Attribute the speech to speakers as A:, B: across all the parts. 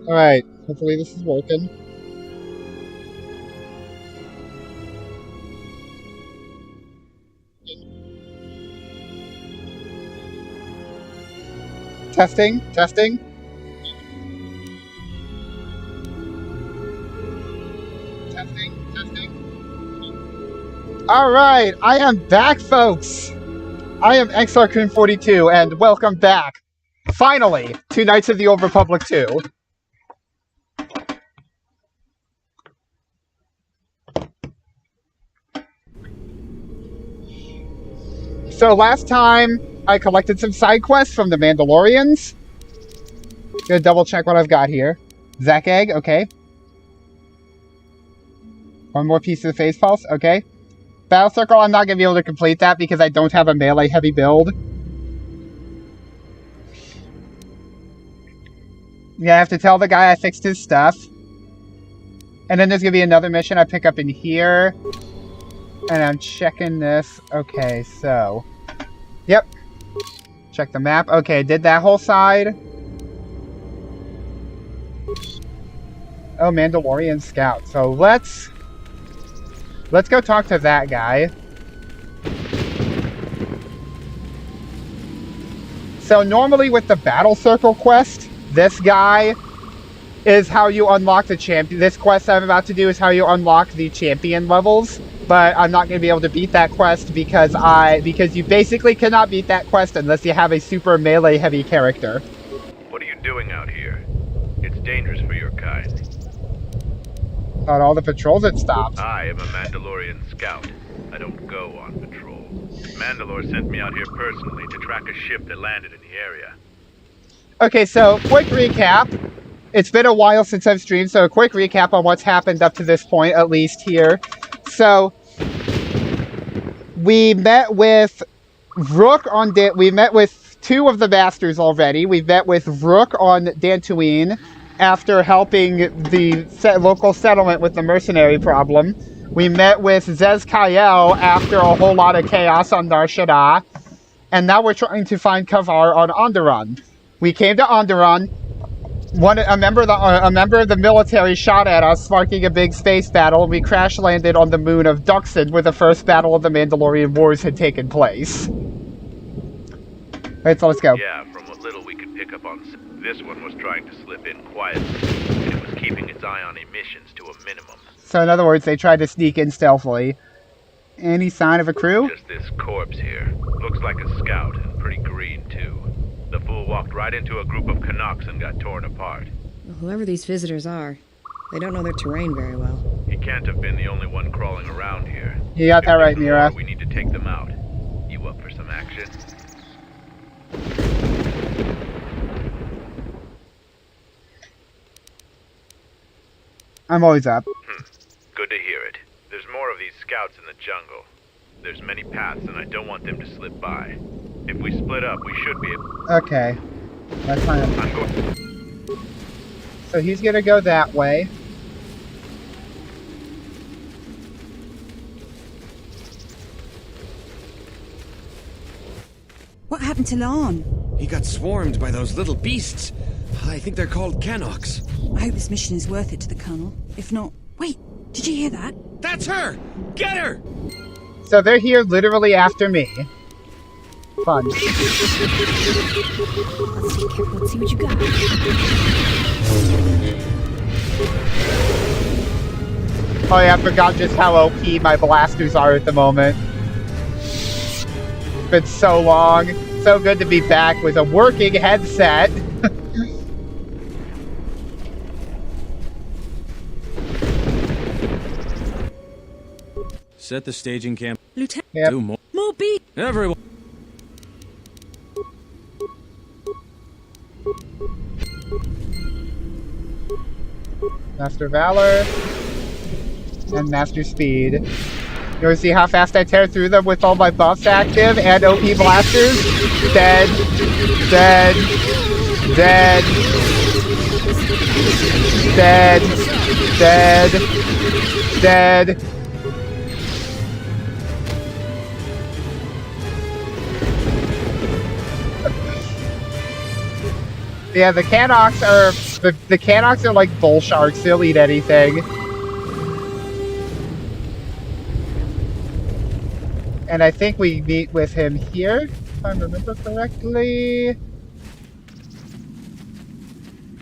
A: Alright, hopefully this is working. Testing, testing. Testing, testing. Alright, I am back, folks! I am XRCoon42, and welcome back, finally, to Knights of the Old Republic 2. So last time, I collected some side quests from the Mandalorians. Gonna double check what I've got here. Zac Egg, okay. One more piece of the Phase Pulse, okay. Battle Circle, I'm not gonna be able to complete that because I don't have a melee heavy build. Yeah, I have to tell the guy I fixed his stuff. And then there's gonna be another mission I pick up in here. And I'm checking this. Okay, so... Yep. Check the map. Okay, did that whole side. Oh, Mandalorian Scout. So let's go talk to that guy. So normally with the Battle Circle quest, this guy is how you unlock the champion. This quest I'm about to do is how you unlock the champion levels. But I'm not going to be able to beat that quest because you basically cannot beat that quest unless you have a super melee heavy character.
B: What are you doing out here? It's dangerous for your kind.
A: Thought all the patrols had stopped.
B: I am a Mandalorian scout. I don't go on patrol. Mandalore sent me out here personally to track a ship that landed in the area.
A: Okay, so quick recap. It's been a while since I've streamed, so a quick recap on what's happened up to this point, at least here. So, we met with Rook on... we met with two of the masters already. We met with Rook on Dantooine after helping the local settlement with the mercenary problem. We met with Zez Kyle after a whole lot of chaos on Nar Shaddaa. And now we're trying to find Kavar on Onderon. We came to Onderon. A member of the military shot at us, sparking a big space battle. We crash landed on the moon of Duxon, where the first battle of the Mandalorian Wars had taken place. Alright, so let's go.
B: Yeah, from what little we could pick up on, this one was trying to slip in quietly, and it was keeping its eye on emissions to a minimum.
A: So in other words, they tried to sneak in stealthily. Any sign of a crew?
B: Just this corpse here. Looks like a scout, and pretty green too. The fool walked right into a group of Canucks and got torn apart.
C: Well, whoever these visitors are, they don't know their terrain very well.
B: He can't have been the only one crawling around here.
A: You got that right, Mira.
B: We need to take them out. You up for some action?
A: I'm always up.
B: Good to hear it. There's more of these scouts in the jungle. There's many paths, and I don't want them to slip by. If we split up, we should be able...
A: Okay. That's fine.
B: I'm going...
A: So he's gonna go that way.
D: What happened to Lon?
E: He got swarmed by those little beasts. I think they're called Canucks.
D: I hope this mission is worth it to the Colonel. If not... Wait, did you hear that?
E: That's her! Get her!
A: So they're here literally after me. Fun.
D: Let's be careful and see what you got.
A: Oh yeah, I forgot just how OP my blasters are at the moment. It's been so long. So good to be back with a working headset.
E: Set the staging camp.
D: Lieutenant,
A: Yep.
E: Do more.
D: more beat!
E: Everyone.
A: Master Valor. And Master Speed. You wanna see how fast I tear through them with all my buffs active and OP blasters? Dead. Dead. Dead. Dead. Dead. Dead. Yeah, the Canucks are The Canox are like bull sharks. They'll eat anything. And I think we meet with him here, if I remember correctly.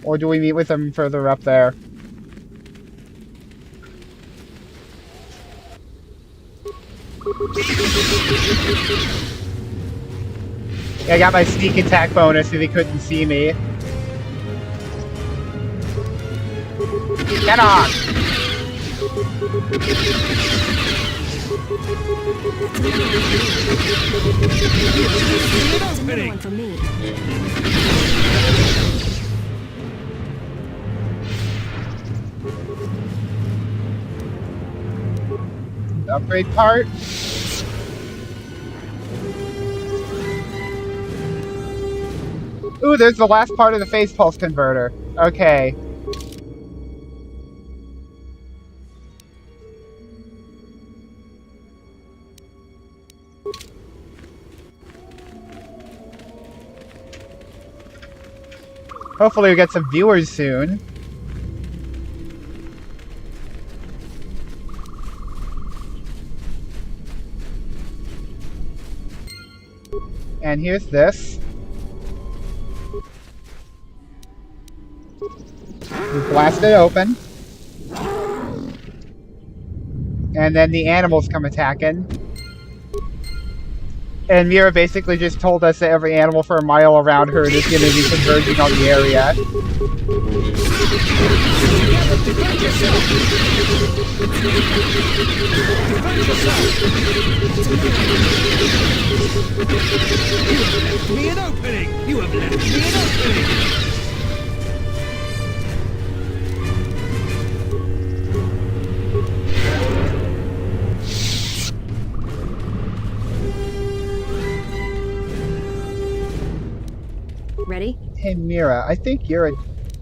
A: Or do we meet with him further up there? Yeah, I got my sneak attack bonus if he couldn't see me. Get on!
D: There's another one for me.
A: Upgrade part. Ooh, there's the last part of the phase pulse converter. Okay. Hopefully we get some viewers soon. And here's this. We blast it open. And then the animals come attacking. And Mira basically just told us that every animal for a mile around her is going to be converging on the area.
E: Me an opening! You have left me an opening!
C: Ready?
A: Hey Mira, I think you're a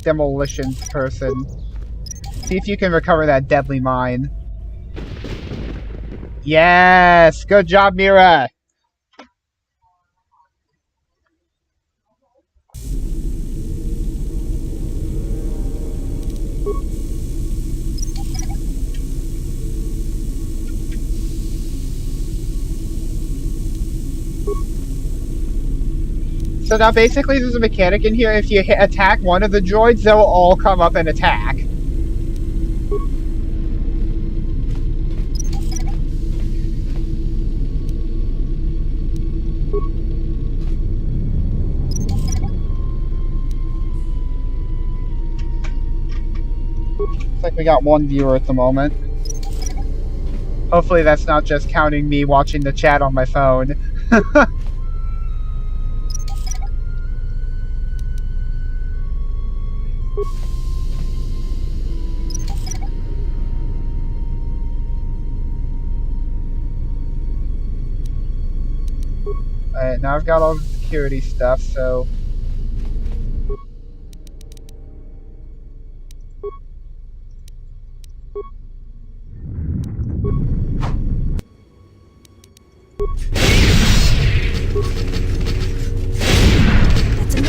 A: demolition person. See if you can recover that deadly mine. Yes! Good job, Mira! So now basically there's a mechanic in here. If you attack one of the droids, they'll all come up and attack. Looks like we got one viewer at the moment. Hopefully that's not just counting me watching the chat on my phone. Alright, now I've got all the security stuff, so...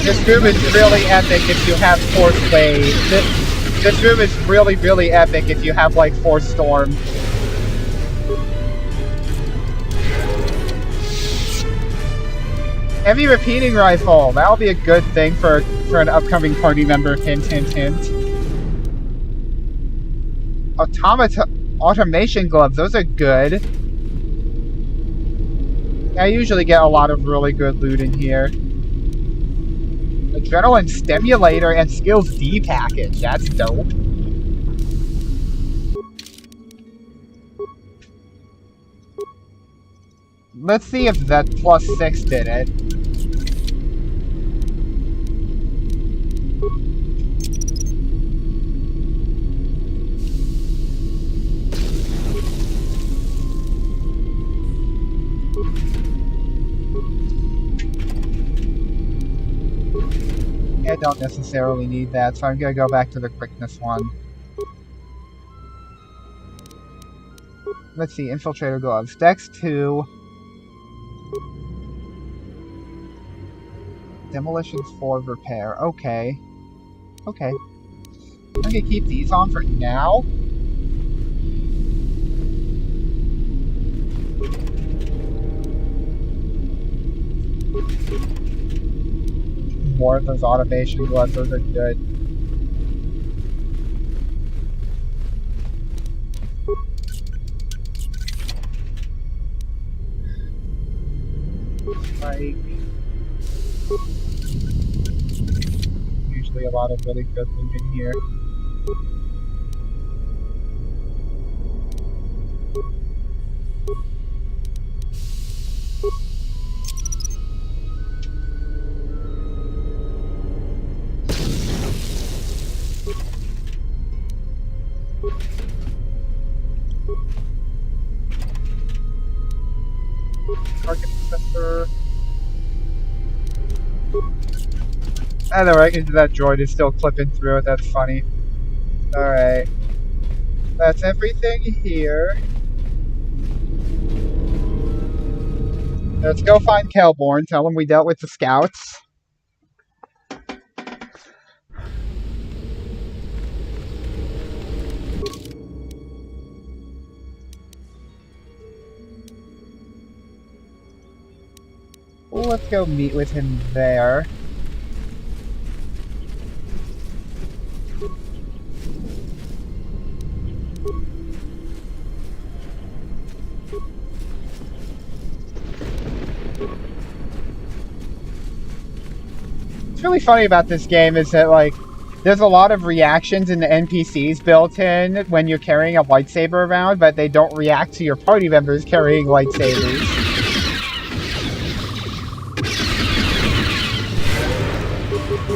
A: This room is really epic if you have Force Wave. This room is really, really epic if you have, like, Force Storm. Heavy repeating rifle. That'll be a good thing for an upcoming party member. Hint, hint, hint. Automation gloves. Those are good. I usually get a lot of really good loot in here. Adrenaline stimulator and skills D package. That's dope. Let's see if that +6 did it. I don't necessarily need that, so I'm gonna go back to the quickness one. Let's see, infiltrator gloves. Dex 2. Demolitions 4 repair. Okay. Okay. I'm gonna keep these on for now. More of those automation gloves, those are good. Like, usually a lot of really good loot in here. Target sensor. I know, right? That droid is still clipping through it. That's funny. Alright. That's everything here. Let's go find Kelborn. Tell him we dealt with the scouts. Well, let's go meet with him there. What's really funny about this game is that, like, there's a lot of reactions in the NPCs built in when you're carrying a lightsaber around, but they don't react to your party members carrying lightsabers.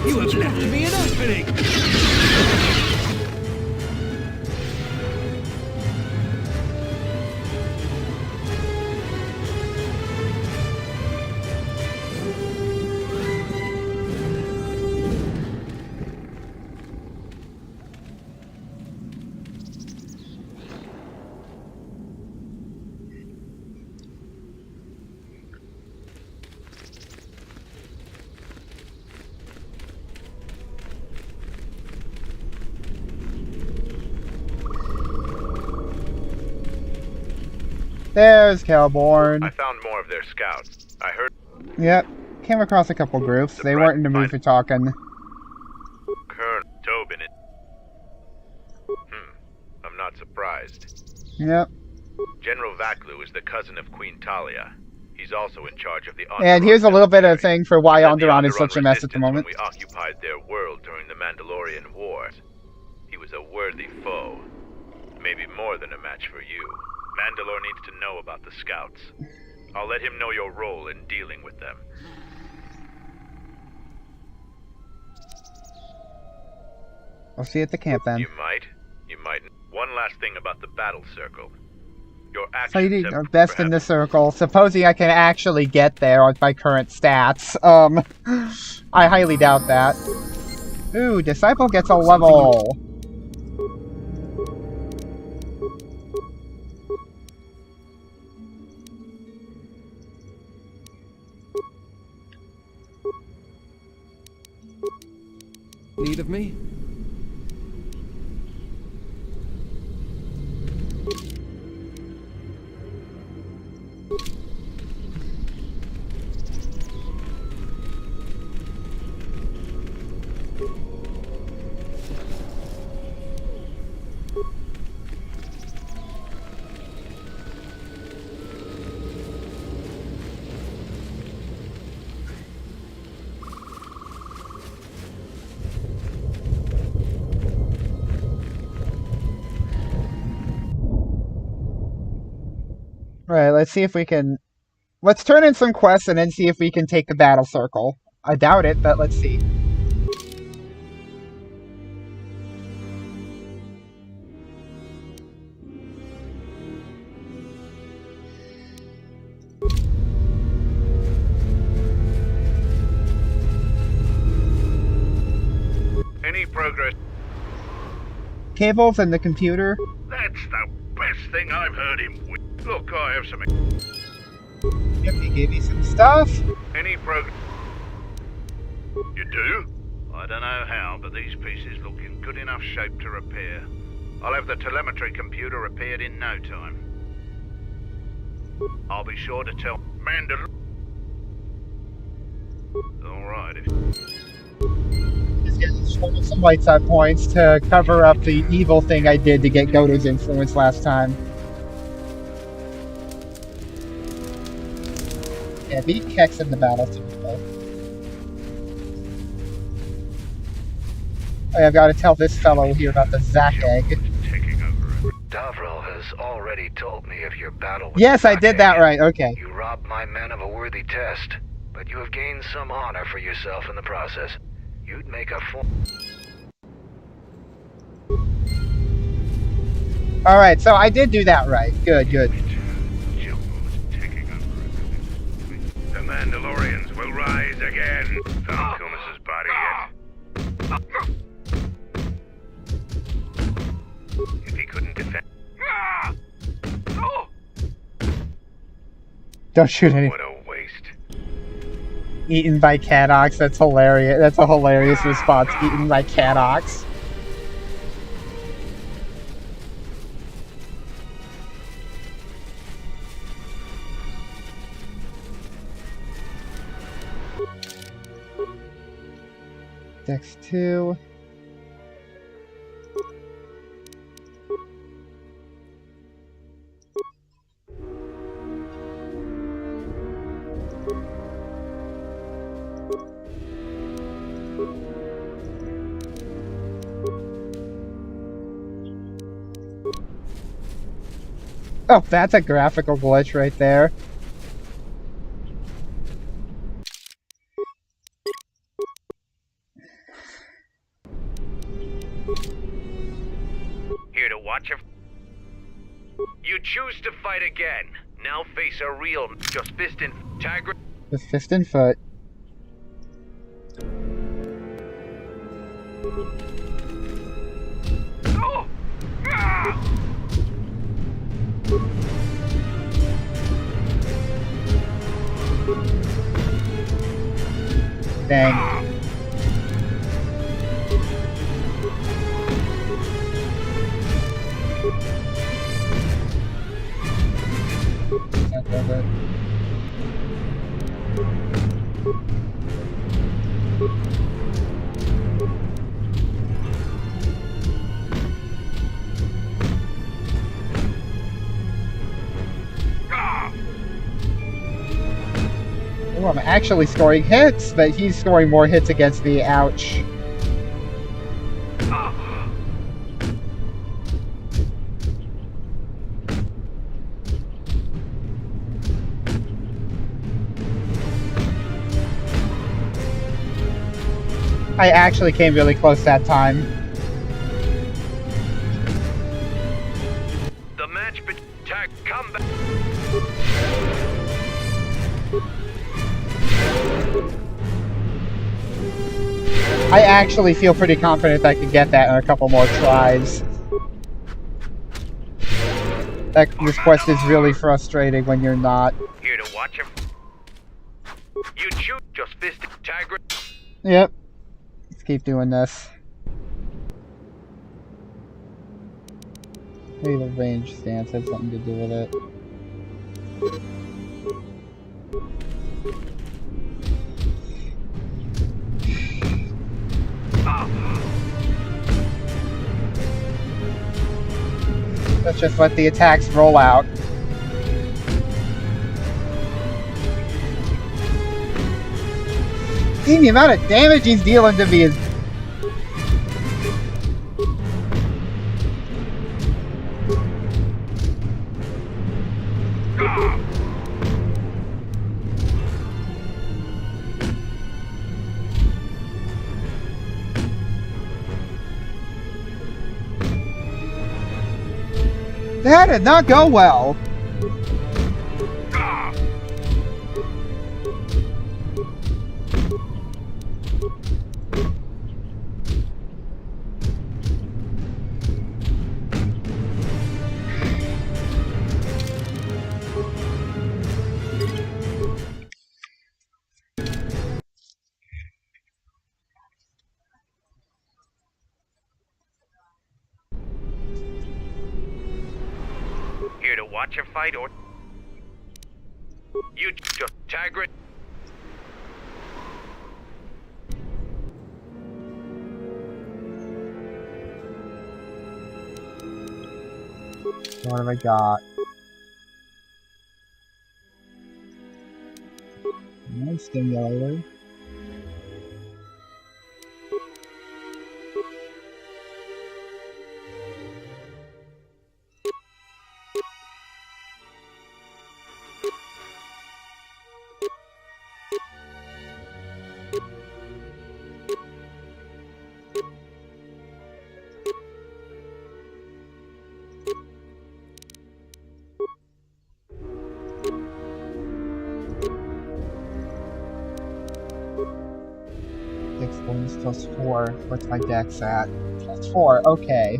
E: You have left me an opening!
A: There's Kelborn.
B: I found more of their scouts. I heard...
A: Yep. Came across a couple groups. They weren't in the mood for talking.
B: Colonel Tobin. I'm not surprised.
A: Yep.
B: General Vaklu is the cousin of Queen Talia. He's also in charge of the Onderon.
A: And here's a little bit of a thing for why Onderon is
B: Onderon
A: such a mess at the moment.
B: When we occupied their world during the Mandalorian Wars. He was a worthy foe. Maybe more than a match for you. Mandalore needs to know about the scouts. I'll let him know your role in dealing with them.
A: I'll see you at the camp then.
B: You might. One last thing about the battle circle. Your
A: Fighting
B: actions
A: are
B: have
A: best in the circle. Supposing I can actually get there with my current stats. I highly doubt that. Ooh, Disciple gets a level.
E: Need of me?
A: Right, let's see if we can... Let's turn in some quests and then see if we can take the battle circle. I doubt it, but let's see.
B: Any progress?
A: Cables and the computer.
B: That's the best thing I've heard him with. Look, I have some...
A: Yep, he gave me some stuff.
B: Any progress? You do? I don't know how, but these pieces look in good enough shape to repair. I'll have the telemetry computer repaired in no time. I'll be sure to tell Mandalorian. Alright.
A: Just getting some light side points to cover up the evil thing I did to get Goto's influence last time. Yeah, beat Kex in the battle too, though. Oh, yeah, I've got to tell this fellow here about the Zack egg.
F: Davril has already told me of your battle with
A: Yes,
F: the
A: I did that
F: Zack.
A: right, okay.
F: You robbed my men of a worthy test, but you have gained some honor for yourself in the process. You'd make a
A: Alright, so I did do that right. Good, good.
B: The Mandalorians will rise again. Found Kumas's body yet? If he couldn't defend...
A: Don't shoot anything.
B: What a waste.
A: Eaten by Catox, that's hilarious. That's a hilarious response. Eaten by Catox. Dex 2. Oh, that's a graphical glitch right there.
B: Here to watch her. You choose to fight again. Now face a real just fist in tiger.
A: With fist and foot.
B: Oh! Ah!
A: Dang. That does it. Oh, I'm actually scoring hits, but he's scoring more hits against me. Ouch. I actually came really close that time.
B: The match tag comeback.
A: I actually feel pretty confident I can get that in a couple more tries. This quest is really frustrating when you're not.
B: Here to watch him. You choose just fist tiger.
A: Yep. Let's keep doing this. Maybe the range stance had something to do with it. Let's just let the attacks roll out. See, the amount of damage he's dealing to me is... That did not go well.
B: watch a fight or... You just tag it.
A: What have I got? No stimulator. Plus 4. What's my dex at? Plus 4, okay.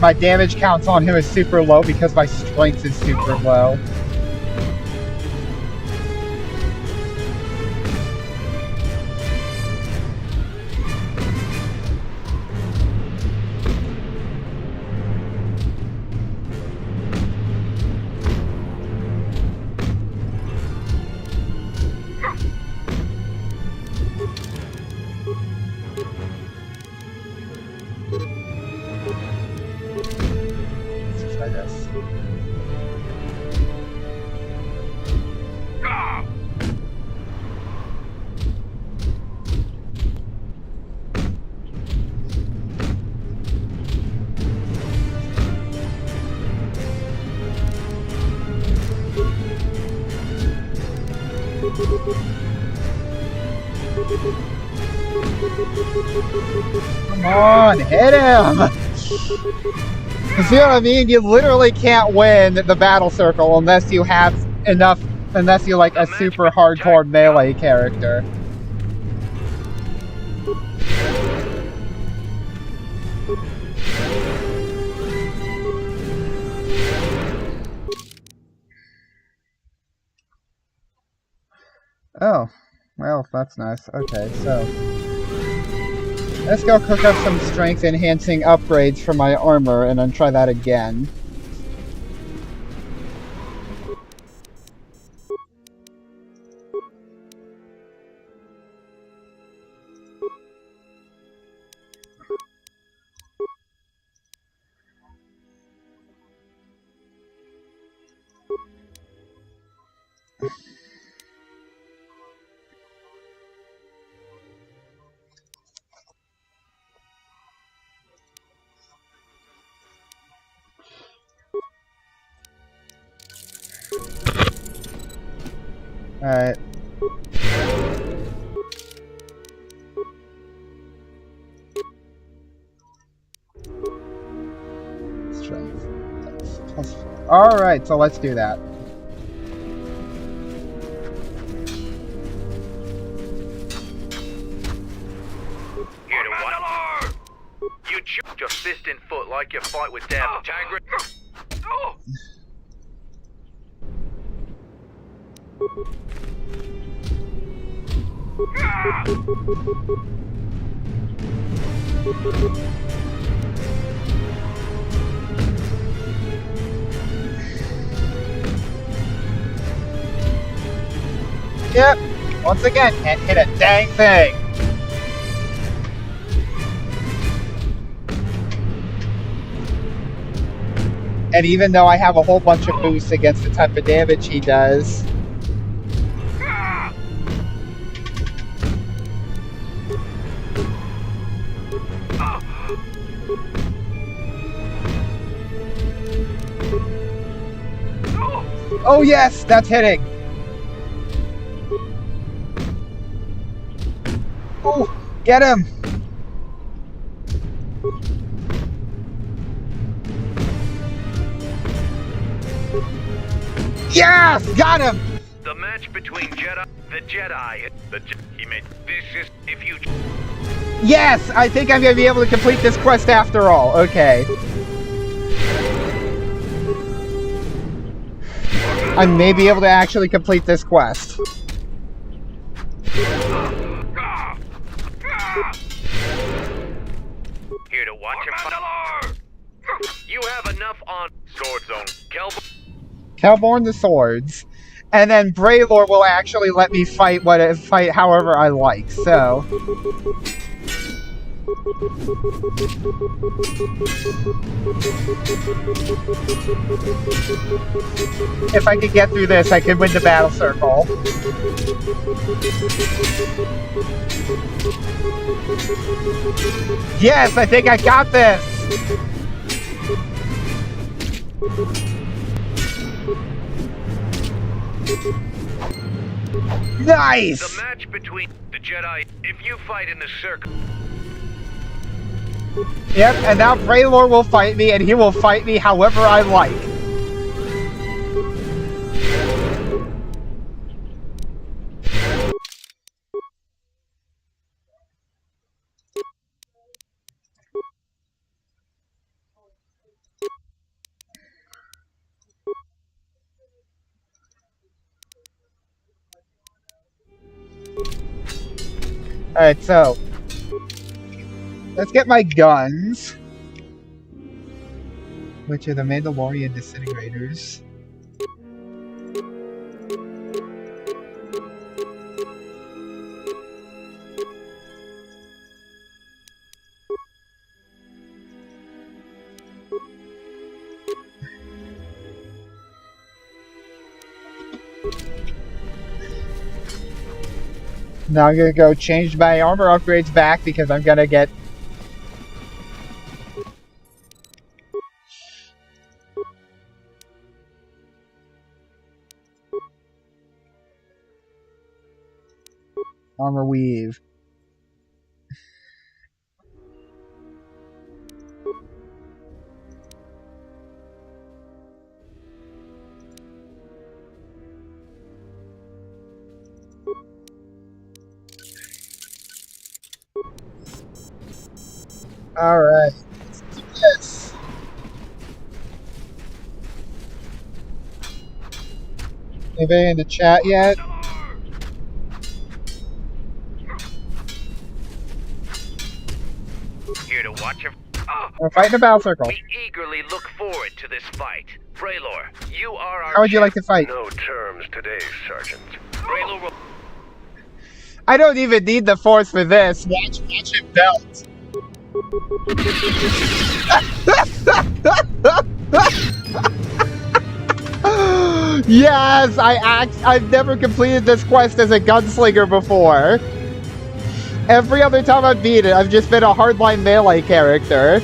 A: My damage counts on him is super low because my strength is super low. Come on, hit him! You see what I mean? You literally can't win the battle circle unless you have enough, unless you're like a super hardcore melee character. Oh, well, that's nice. Okay, so let's go cook up some strength enhancing upgrades for my armor and then try that again. Alright. Strength. Alright, so let's do that.
B: Here to what? You chuck your fist in foot like you fight with devil. Tagrid.
A: Yep, once again, can't hit a dang thing. And even though I have a whole bunch of boosts against the type of damage he does. Oh yes, that's hitting. Oh, get him. Yes, got him.
B: The match between the Jedi, he made this is if you.
A: Yes! I think I'm gonna be able to complete this quest after all. Okay. I may be able to actually complete this quest.
B: Here to watch your Mandalore! You have enough on Sword Zone.
A: Kelborn the swords. And then Braylor will actually let me fight however I like, so. If I could get through this, I could win the battle circle. Yes, I think I got this! Nice!
B: The match between the Jedi, if you fight in the circle.
A: Yep, and now Braylor will fight me, and he will fight me however I like. Alright, so let's get my guns, which are the Mandalorian disintegrators. Now I'm gonna go change my armor upgrades back because I'm gonna get armor weave. Alright. Yes. Anybody in the chat yet?
B: Here to watch your...
A: We're fighting a battle circle.
B: We eagerly look forward to this fight. Braylor, you are our...
A: How would you like to fight?
F: No terms today, Sergeant.
B: Braylor will...
A: I don't even need the force for this. Watch him belt. Yes, I've never completed this quest as a gunslinger before. Every other time I've beat it, I've just been a hardline melee character.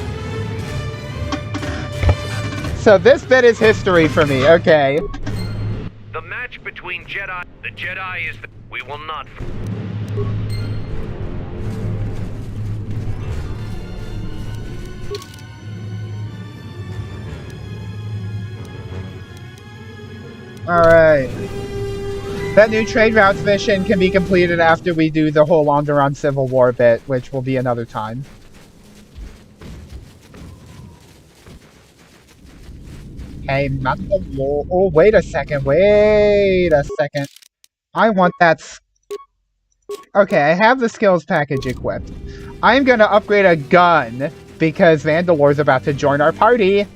A: So this bit is history for me, okay.
B: The match between Jedi... The Jedi is the... We will not...
A: Alright. That new trade routes mission can be completed after we do the whole Onderon Civil War bit, which will be another time. Hey, not the war. Oh, wait a second. Wait a second. I want that. Okay, I have the skills package equipped. I'm gonna upgrade a gun because Vandalor's about to join our party.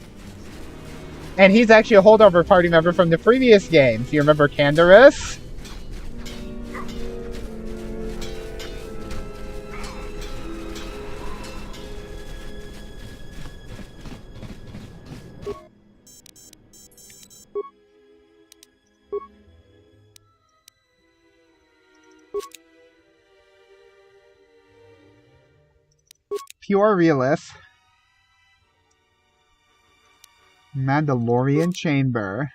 A: And he's actually a holdover party member from the previous games. You remember Canderous? Pure realist. Mandalorian chamber.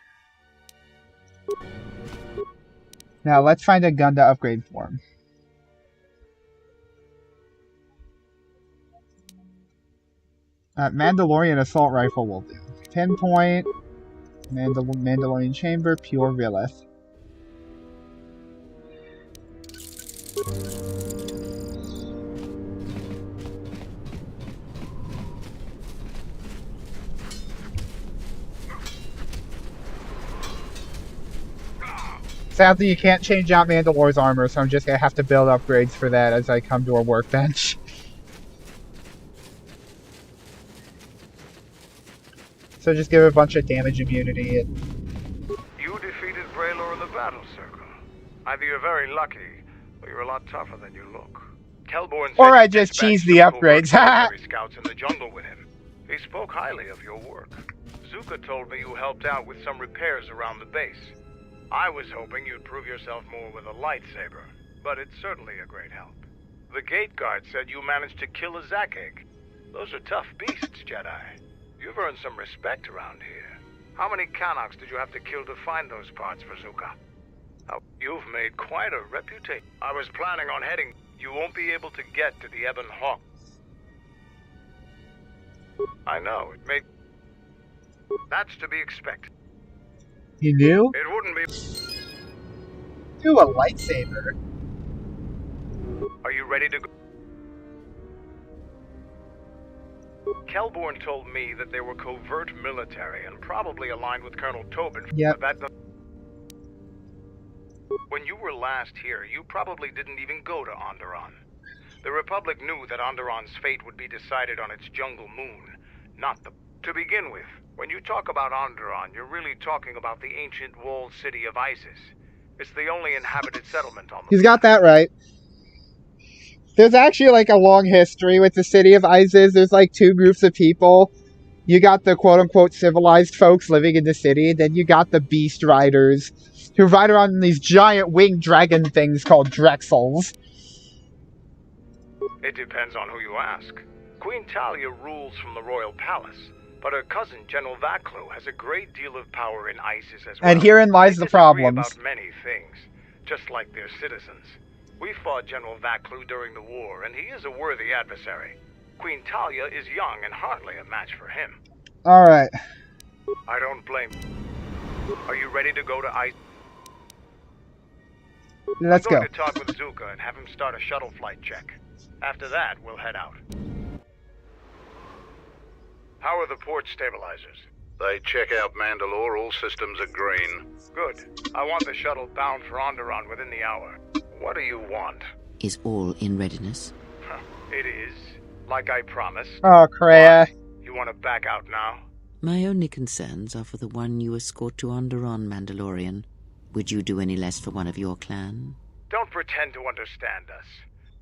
A: Now let's find a gun to upgrade for him. Mandalorian assault rifle will do. Pinpoint. Mandalorian chamber. Pure realist. Sadly, you can't change out Mandalore's armor, so I'm just gonna have to build upgrades for that as I come to a workbench. So just give it a bunch of damage immunity.
F: You defeated Braylor in the battle circle. Either you're very lucky, or you're a lot tougher than you look. Kelborn
A: Or
F: said
A: I
F: you
A: just
F: dispatched
A: cheese the
F: some covert
A: upgrades.
F: military scouts in the jungle with him. He spoke highly of your work. Zuka told me you helped out with some repairs around the base. I was hoping you'd prove yourself more with a lightsaber, but it's certainly a great help. The gate guard said you managed to kill a Zakeg. Those are tough beasts, Jedi. You've earned some respect around here. How many Canox did you have to kill to find those parts for Zuka? Oh, you've made quite a reputation. I was planning on heading. You won't be able to get to the Ebon Hawk. I know, it may... That's to be expected.
A: You knew?
F: It wouldn't be...
A: Do a lightsaber.
F: Are you ready to go? Kelborn told me that they were covert military and probably aligned with Colonel Tobin.
A: Yep.
F: But that... When you were last here, you probably didn't even go to Onderon. The Republic knew that Onderon's fate would be decided on its jungle moon, not the... To begin with, when you talk about Onderon, you're really talking about the ancient walled city of Isis. It's the only inhabited settlement on the...
A: He's got that right. There's actually like a long history with the city of Isis. There's like two groups of people. You got the quote-unquote civilized folks living in the city, then you got the beast riders who ride around in these giant winged dragon things called Drexels.
F: It depends on who you ask. Queen Talia rules from the royal palace, but her cousin, General Vaklu, has a great deal of power in Isis as well.
A: And herein lies the problems.
F: They disagree about many things, just like their citizens. We fought General Vaklu during the war, and he is a worthy adversary. Queen Talia is young and hardly a match for him.
A: Alright.
F: I don't blame you. Are you ready to go to Isis?
A: Let's go.
F: I'm going to talk with Zuka and have him start a shuttle flight check. After that, we'll head out. How are the port stabilizers?
B: They check out Mandalore, all systems are green.
F: Good. I want the shuttle bound for Onderon within the hour. What do you want?
G: Is all in readiness?
F: It is. Like I promised.
A: Oh, Kreia.
F: You want to back out now?
G: My only concerns are for the one you escort to Onderon, Mandalorian. Would you do any less for one of your clan?
F: Don't pretend to understand us.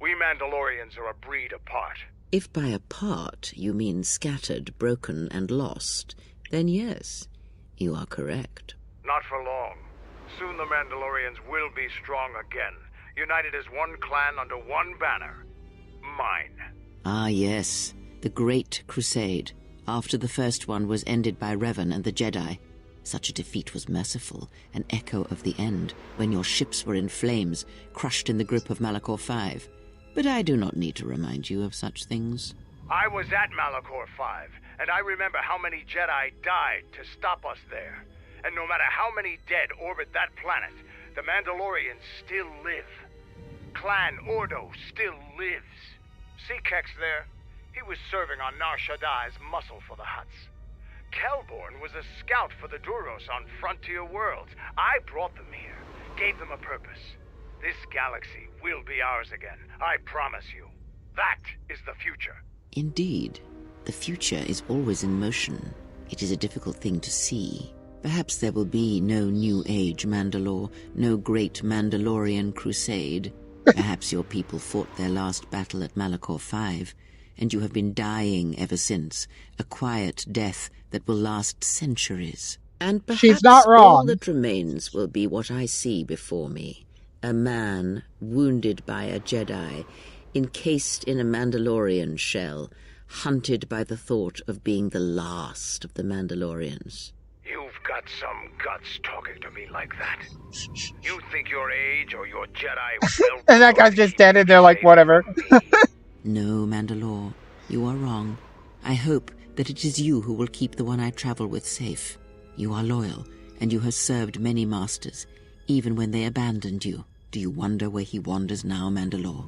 F: We Mandalorians are a breed apart.
G: If by apart you mean scattered, broken, and lost, then yes, you are correct.
F: Not for long. Soon the Mandalorians will be strong again, united as one clan under one banner. Mine.
G: Ah, yes, the Great Crusade, after the first one was ended by Revan and the Jedi. Such a defeat was merciful, an echo of the end, when your ships were in flames, crushed in the grip of Malachor V. But I do not need to remind you of such things.
F: I was at Malachor V, and I remember how many Jedi died to stop us there. And no matter how many dead orbit that planet, the Mandalorians still live. Clan Ordo still lives. See Kex there? He was serving on Nar Shaddai's muscle for the Hutts. Kelborn was a scout for the Duros on frontier worlds. I brought them here, gave them a purpose. This galaxy will be ours again, I promise you. That is the future.
G: Indeed. The future is always in motion. It is a difficult thing to see. Perhaps there will be no New Age Mandalore, no great Mandalorian crusade. Perhaps your people fought their last battle at Malachor V, and you have been dying ever since, a quiet death that will last centuries. And perhaps
A: She's not wrong.
G: all that remains will be what I see before me. A man wounded by a Jedi, encased in a Mandalorian shell, hunted by the thought of being the last of the Mandalorians.
F: You've got some guts talking to me like that. You think your age or your Jedi will...
A: And that guy's just dead and they're like, whatever.
G: No, Mandalore, you are wrong. I hope that it is you who will keep the one I travel with safe. You are loyal, and you have served many masters, even when they abandoned you. Do you wonder where he wanders now, Mandalore?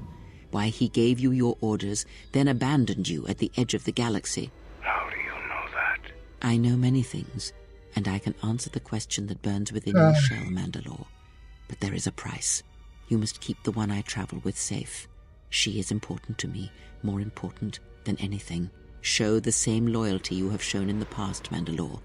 G: Why he gave you your orders, then abandoned you at the edge of the galaxy?
F: How do you know that?
G: I know many things, and I can answer the question that burns within your shell, Mandalore. But there is a price. You must keep the one I travel with safe. She is important to me, more important than anything. Show the same loyalty you have shown in the past, Mandalore.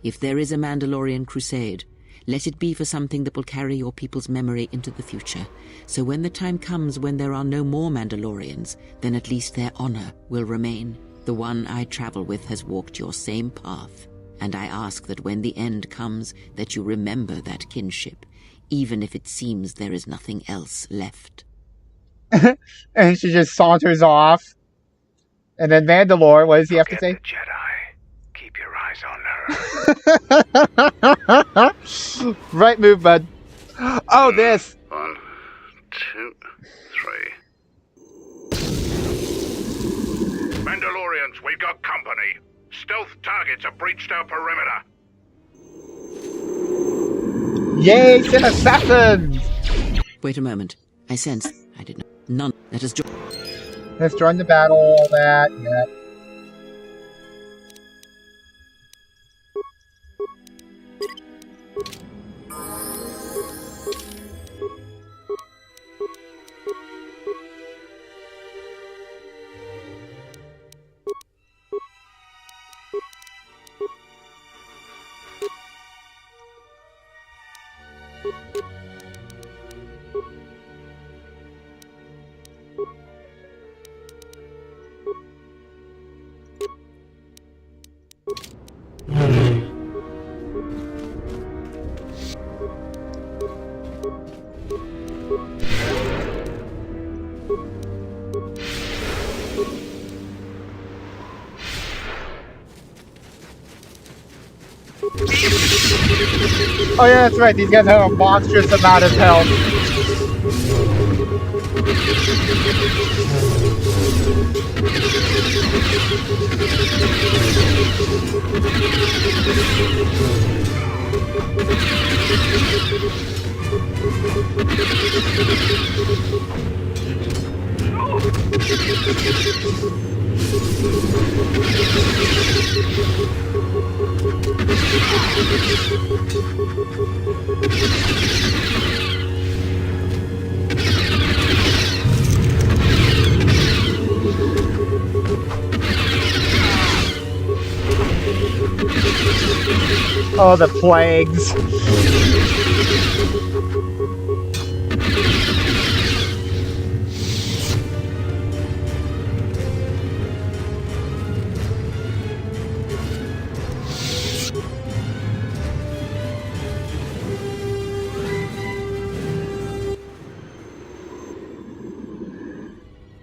G: If there is a Mandalorian crusade, let it be for something that will carry your people's memory into the future. So when the time comes when there are no more Mandalorians, then at least their honor will remain. The one I travel with has walked your same path, and I ask that when the end comes, that you remember that kinship, even if it seems there is nothing else left.
A: And she just saunters off. And then Mandalore, what does he have to say?
F: The Jedi. Keep your eyes on her.
A: Right move, bud. Oh, this.
F: 1, 2, 3. Mandalorians, we've got company. Stealth targets have breached our perimeter.
A: Yay, sin assassins!
G: Wait a moment. I sense... I did not... None. Let us join...
A: Let's join the battle, all that, yeah. Oh yeah, that's right, these guys have a monstrous amount of health. Oh, the plagues.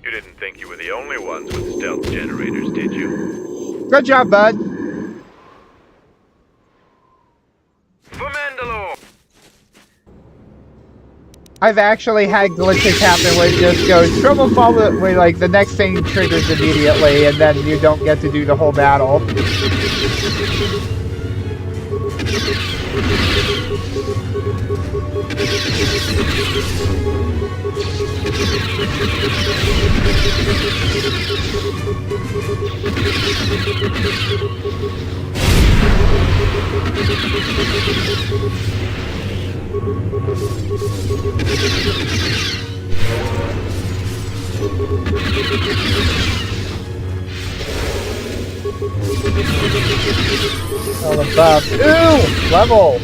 B: You didn't think you were the only ones with stealth generators, did you?
A: Good job, bud.
B: For Mandalore!
A: I've actually had glitches happen where it just goes trouble follow, where like the next thing triggers immediately and then you don't get to do the whole battle. Oh, the buff. Ooh! Level!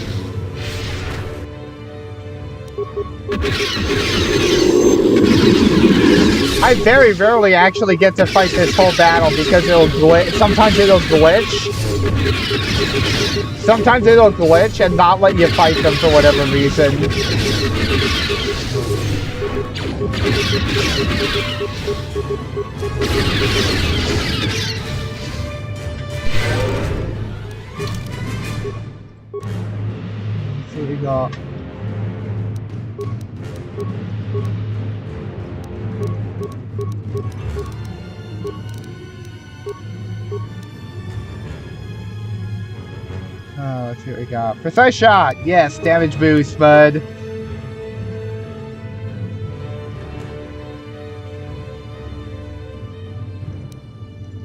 A: I very rarely actually get to fight this whole battle because it'll glitch. Sometimes it'll glitch. Sometimes it'll glitch and not let you fight them for whatever reason. Let's see what we got. Oh, let's see what we got. Precise shot! Yes, damage boost, bud.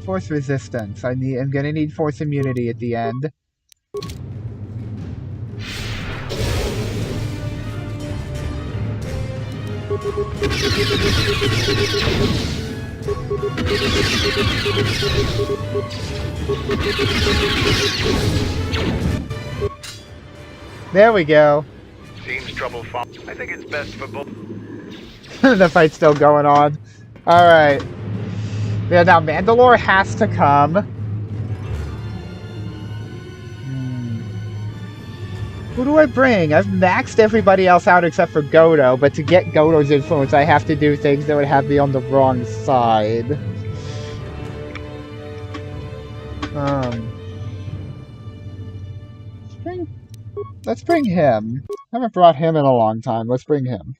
A: Force resistance. I'm gonna need force immunity at the end. There we go.
F: Seems trouble I think it's best for both.
A: The fight's still going on. Alright. Yeah, now Mandalore has to come. Who do I bring? I've maxed everybody else out except for Godo, but to get Godo's influence, I have to do things that would have me on the wrong side. Let's bring him. I haven't brought him in a long time. Let's bring him.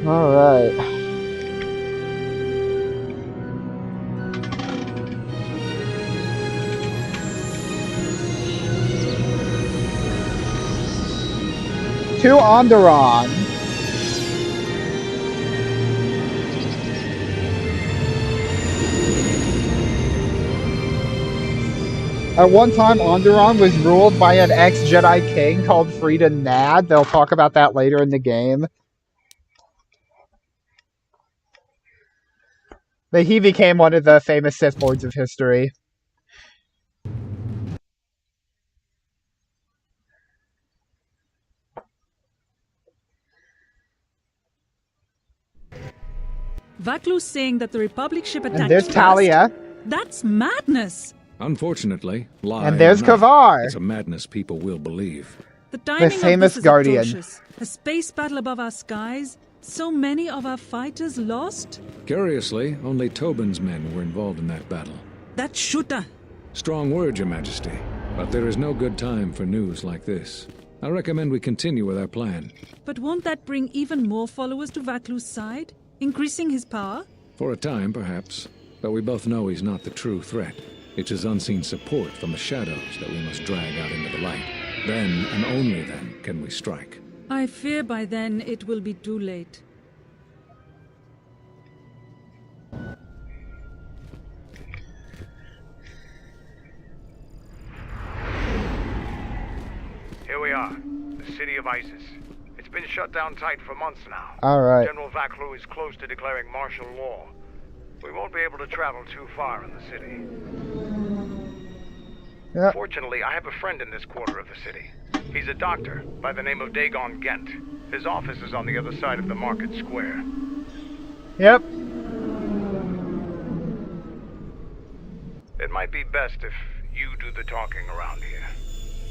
A: All right. To Onderon. At one time, Onderon was ruled by an ex-Jedi king called Friedan Nad. They'll talk about that later in the game. But he became one of the famous Sith Lords of history.
D: Vaklu's saying that the Republic ship attacked
A: And there's Talia.
D: That's madness.
E: Unfortunately, lie
A: And there's
E: or not,
A: Kavar.
E: it's a madness people will believe.
D: The timing
A: famous
D: of this is
A: Guardian.
D: atrocious. A space battle above our skies. So many of our fighters lost.
E: Curiously, only Tobin's men were involved in that battle.
D: That shooter.
E: Strong word, Your Majesty, but there is no good time for news like this. I recommend we continue with our plan.
D: But won't that bring even more followers to Vaklu's side? Increasing his power?
E: For a time, perhaps, but we both know he's not the true threat. It's his unseen support from the shadows that we must drag out into the light. Then, and only then, can we strike.
D: I fear by then it will be too late.
F: Here we are, the city of Isis. It's been shut down tight for months now.
A: All right.
F: General Vaklu is close to declaring martial law. We won't be able to travel too far in the city.
A: Yep.
F: Fortunately, I have a friend in this quarter of the city. He's a doctor by the name of Dagon Gent. His office is on the other side of the market square.
A: Yep.
F: It might be best if you do the talking around here.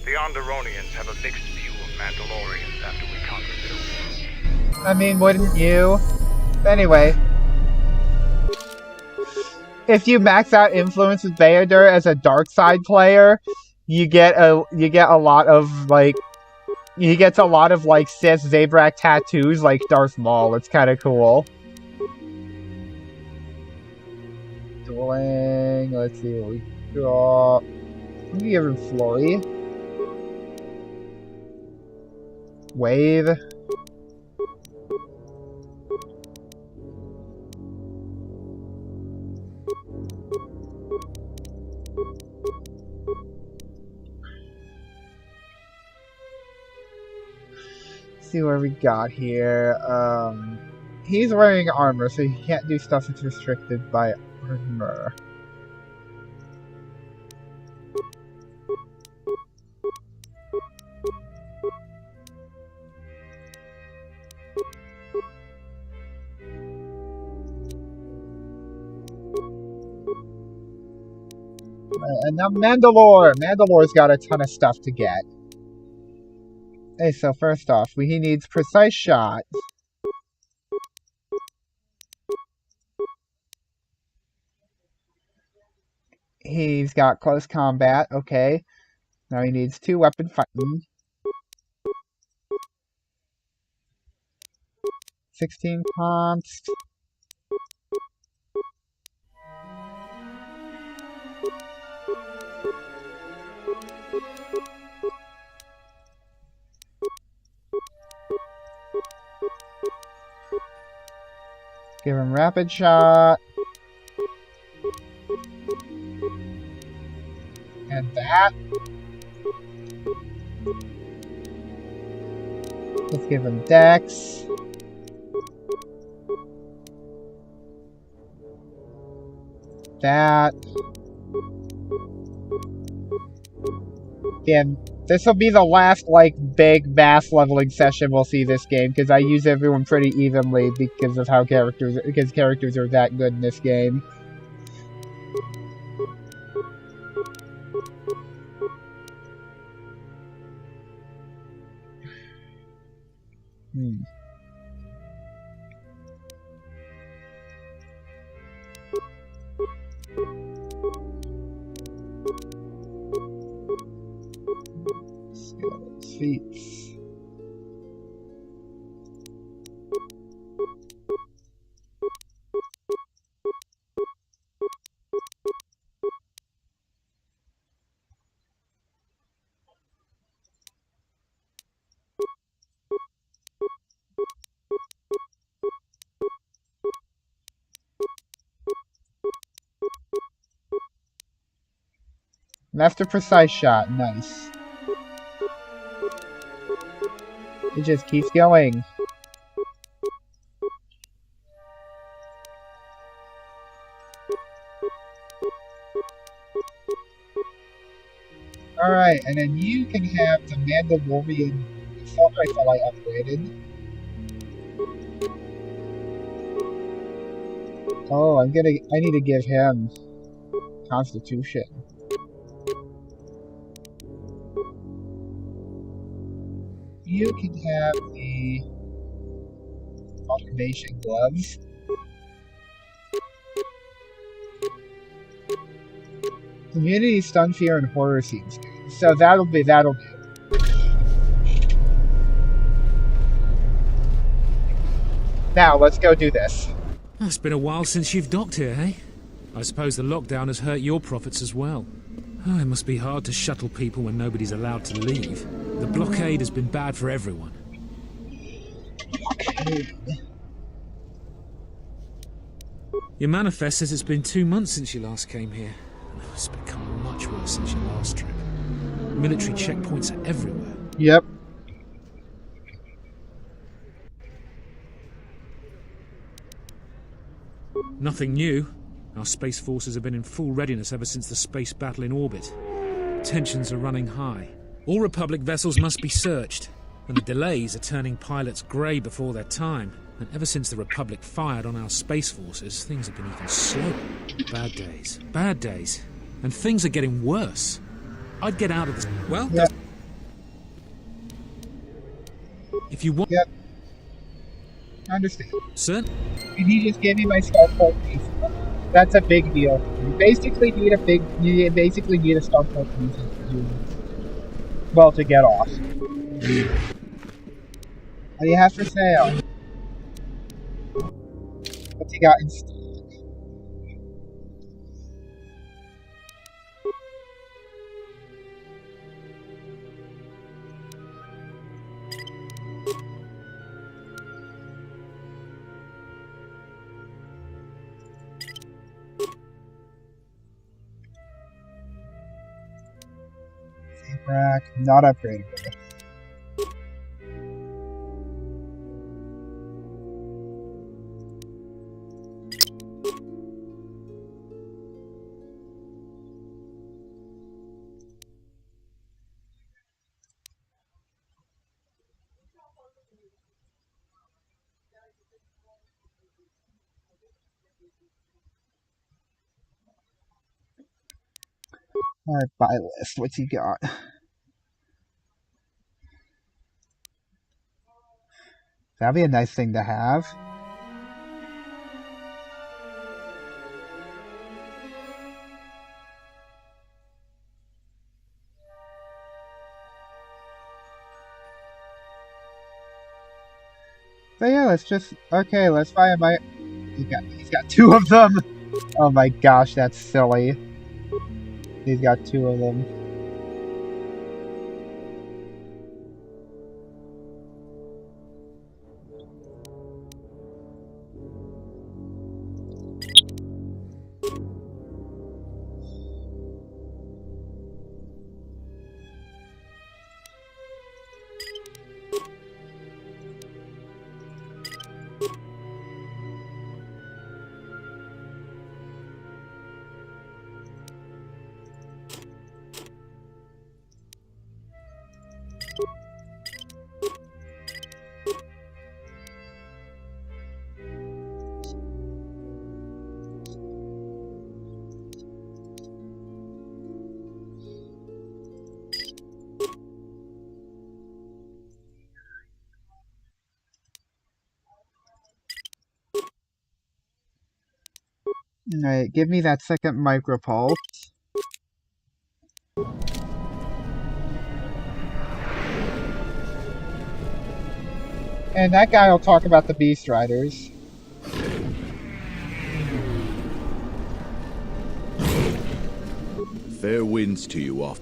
F: The Onderonians have a mixed view of Mandalorians after we conquered their world.
A: I mean, wouldn't you? Anyway. If you max out influence with Bayodur as a dark side player, you get a lot of like Sith Zabrak tattoos like Darth Maul. It's kind of cool. Dueling. Let's see what we got. We can give him Flurry. Wave. See where we got here. He's wearing armor, so he can't do stuff that's restricted by armor. And now Mandalore! Mandalore's got a ton of stuff to get. Okay, so first off, he needs precise shots. He's got close combat, okay. Now he needs 2 weapon fighting. 16 comps. Give him rapid shot. And that. Let's give him Dex. That. Damn, this will be the last, like, big mass leveling session we'll see this game, because I use everyone pretty evenly because of how characters are that good in this game. Feats. Master Precise Shot, nice. It just keeps going. Alright, and then you can have the Mandalorian assault rifle I upgraded. Oh, I need to give him Constitution. You can have the automation gloves. Community stun, fear, and horror seems good. So that'll do. Now let's go do this.
H: It's been a while since you've docked here, eh? I suppose the lockdown has hurt your profits as well. Oh, it must be hard to shuttle people when nobody's allowed to leave. The blockade has been bad for everyone.
A: Blockade.
H: Your manifest says it's been 2 months since you last came here. It's become much worse since your last trip. Military checkpoints are everywhere.
A: Yep.
H: Nothing new. Our space forces have been in full readiness ever since the space battle in orbit. Tensions are running high. All Republic vessels must be searched, and the delays are turning pilots grey before their time. And ever since the Republic fired on our space forces, things have been even slower. Bad days. Bad days. And things are getting worse. I'd get out of this. Well,
A: yep.
H: If you want...
A: Yep. I understand.
H: Sir?
A: And he just gave me my Starport piece. That's a big deal. You basically need a Starport piece to get off. What do you have for sale? What's he got in stock? Rack, not upgradable. Alright, buy list. What's he got? That'd be a nice thing to have. So yeah, let's just... Okay, let's buy him. He's got 2 of them! Oh my gosh, that's silly. He's got 2 of them. Alright, give me that second micropulse. And that guy will talk about the Beast Riders.
I: Fair winds to you off.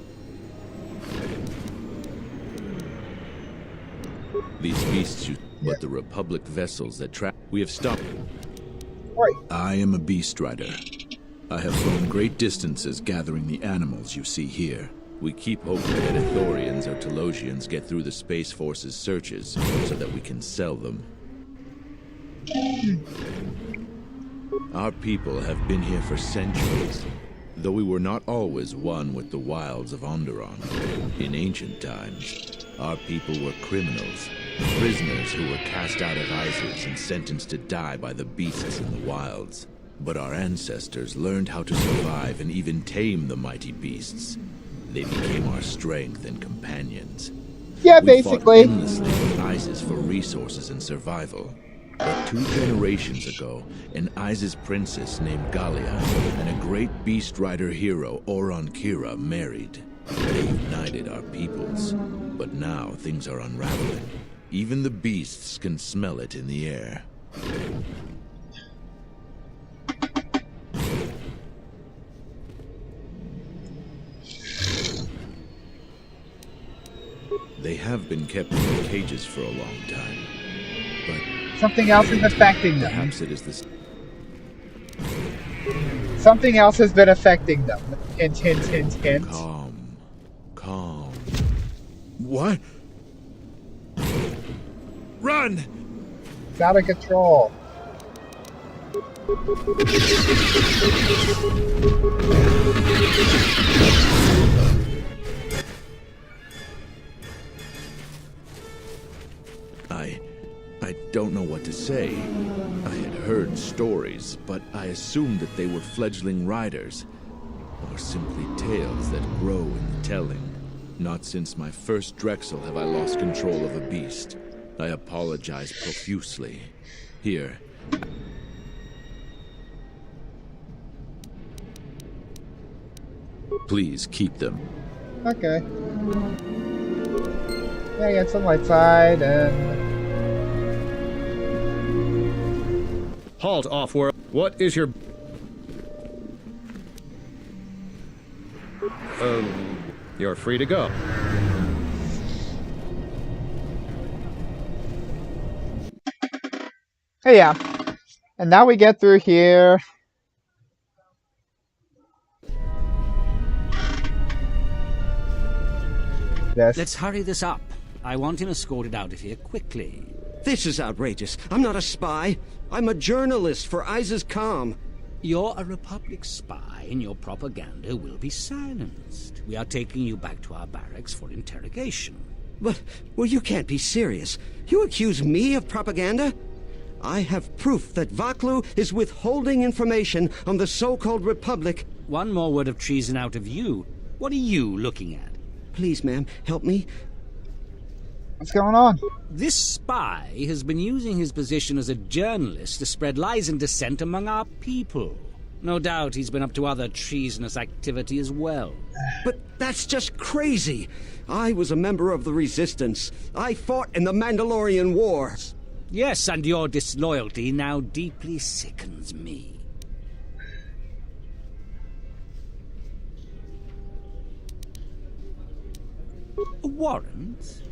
I: These beasts but the Republic vessels that trap. We have stopped.
A: Right.
I: I am a beast rider. I have flown great distances gathering the animals you see here. We keep hoping that Ithorians or Telosians get through the Space Force's searches so that we can sell them. Our people have been here for centuries, though we were not always one with the wilds of Onderon. In ancient times, our people were criminals, prisoners who were cast out of Isis and sentenced to die by the beasts in the wilds. But our ancestors learned how to survive and even tame the mighty beasts. They became our strength and companions.
A: Yeah,
I: We
A: basically.
I: fought endlessly with Isis for resources and survival. But 2 generations ago, an Isis princess named Gallia and a great beast rider hero, Oron Kira, married. They united our peoples. But now things are unraveling. Even the beasts can smell it in the air. They have been kept in their cages for a long time. But
A: Something else is affecting them.
I: perhaps it is this.
A: Something else has been affecting them. Hint, hint, hint, hint.
I: Calm. Calm. What? Run!
A: It's out of control.
I: I don't know what to say. I had heard stories, but I assumed that they were fledgling riders, or simply tales that grow in the telling. Not since my first Drexel have I lost control of a beast. I apologize profusely. Here. Please keep them.
A: Okay. Yeah, get some light side and...
J: Halt, off-world. What is your... You're free to go.
A: Hey, yeah. And now we get through here. Yes.
K: Let's hurry this up. I want him escorted out of here quickly.
L: This is outrageous. I'm not a spy. I'm a journalist for Isis Calm.
K: You're a Republic spy, and your propaganda will be silenced. We are taking you back to our barracks for interrogation.
L: But, well, you can't be serious. You accuse me of propaganda? I have proof that Vaklu is withholding information on the so-called Republic.
K: One more word of treason out of you. What are you looking at?
L: Please, ma'am, help me.
A: What's going on?
K: This spy has been using his position as a journalist to spread lies and dissent among our people. No doubt he's been up to other treasonous activity as well.
L: But that's just crazy. I was a member of the Resistance. I fought in the Mandalorian Wars.
K: Yes, and your disloyalty now deeply sickens me. A warrant?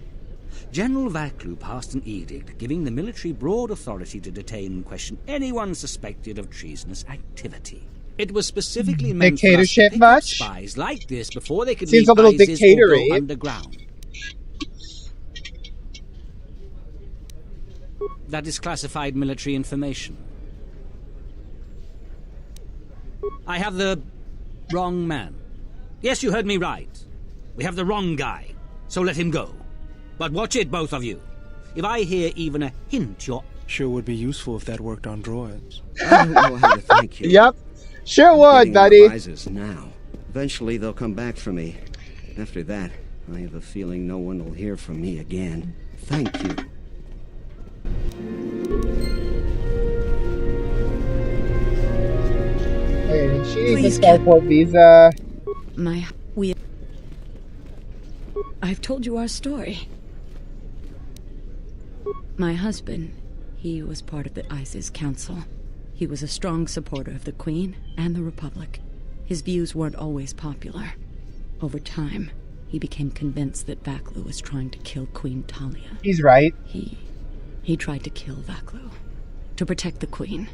K: General Vaklu passed an edict giving the military broad authority to detain and question anyone suspected of treasonous activity. It was specifically meant for us to
A: Dictatorship
K: pick up
A: much?
K: spies like this before they could
A: Seems
K: leave
A: a little
K: ISIS or
A: dictatory.
K: go underground. That is classified military information. I have the wrong man. Yes, you heard me right. We have the wrong guy, so let him go. But watch it, both of you. If I hear even a hint, you're...
M: Sure would be useful if that worked on droids.
L: I don't know how to thank you.
A: Yep. Sure
L: I'm
A: would,
L: getting
A: buddy.
L: out of Isis now. Eventually they'll come back for me. After that, I have a feeling no one will hear from me again. Thank you.
A: She needs a Starport visa.
D: I've told you our story. My husband, he was part of the ISIS Council. He was a strong supporter of the Queen and the Republic. His views weren't always popular. Over time, he became convinced that Vaklu was trying to kill Queen Talia.
A: He's right.
D: He tried to kill Vaklu to protect the Queen.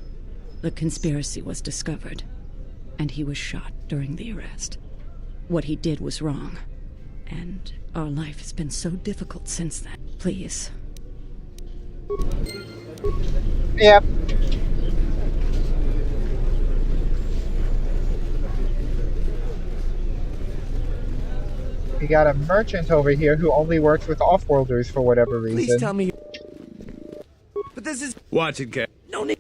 D: The conspiracy was discovered, and he was shot during the arrest. What he did was wrong, and our life has been so difficult since then. Please.
A: Yep. We got a merchant over here who only works with off-worlders for whatever reason.
J: Please tell me. But this is. Watch it, Cat. No need.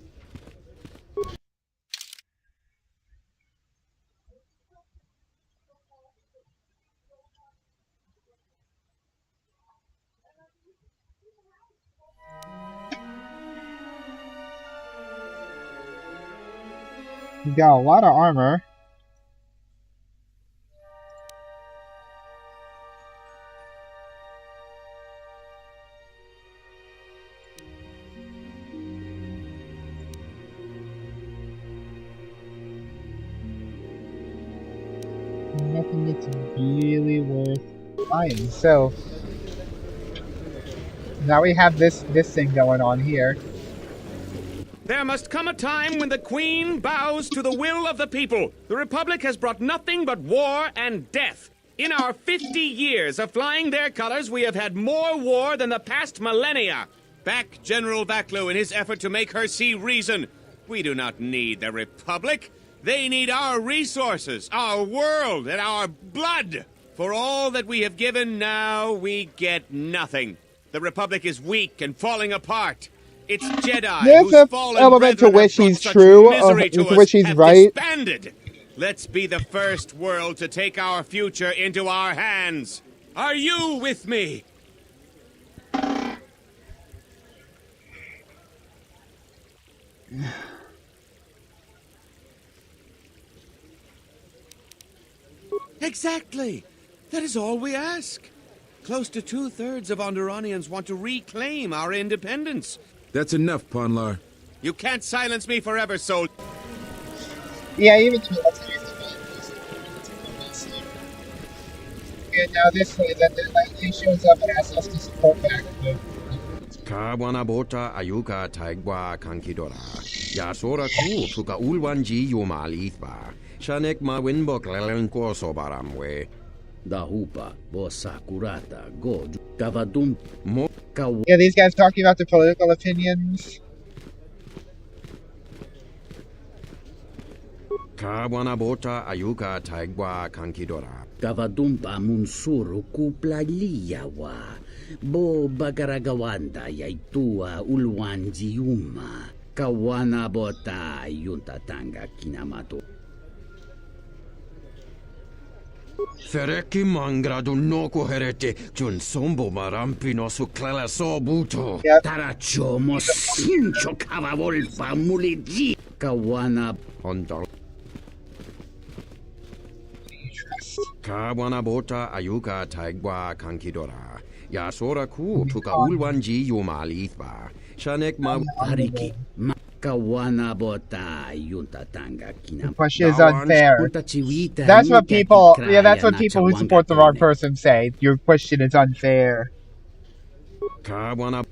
A: He's got a lot of armor. Nothing that's really worth buying. So now we have this thing going on here.
N: There must come a time when the Queen bows to the will of the people. The Republic has brought nothing but war and death. In our 50 years of flying their colors, we have had more war than the past millennia. Back General Vaklu in his effort to make her see reason. We do not need the Republic. They need our resources, our world, and our blood. For all that we have given, now we get nothing. The Republic is weak and falling apart. It's Jedi
A: There's an element to which he's true, to which he's right.
N: Disbanded. Let's be the first world to take our future into our hands. Are you with me? Exactly. That is all we ask. Close to 2/3 of Onderonians want to reclaim our independence.
E: That's enough, Ponlar.
N: You can't silence me forever, Sol.
A: Yeah, even to and now this way that the lightning shows up and asks us to support Vaklu.
O: Kawana bota ayuka taigwa kankidora. Yasora ku tuka ulwanji yomalithba. Shanek ma winbok lelenko sobaramwe.
K: Dahupa, bosakurata, god, kavadum, mo.
A: Yeah, these guys talking about their political opinions.
O: Kawana bota ayuka taigwa kankidora.
K: Kavadumpa munsuru kuplaliyawa. Bo bagaragawanda yaitua ulwanjiuma. Kawana bota yuntatanga kinamato.
O: Fereki mangradu noko herete jun sombo marampino su clela sobuto.
K: Taracho mosincho kavavolpa muliji. Kawana
O: Ondor. Kawana bota ayuka taigwa kankidora. Yasora ku tuka ulwanji yomalithba. Shanek ma
K: hariki. Kawana bota yuntatanga kinam.
A: Which is unfair. That's what people. Yeah, that's what people who support the wrong person say. Your question is unfair.
O: Kawana.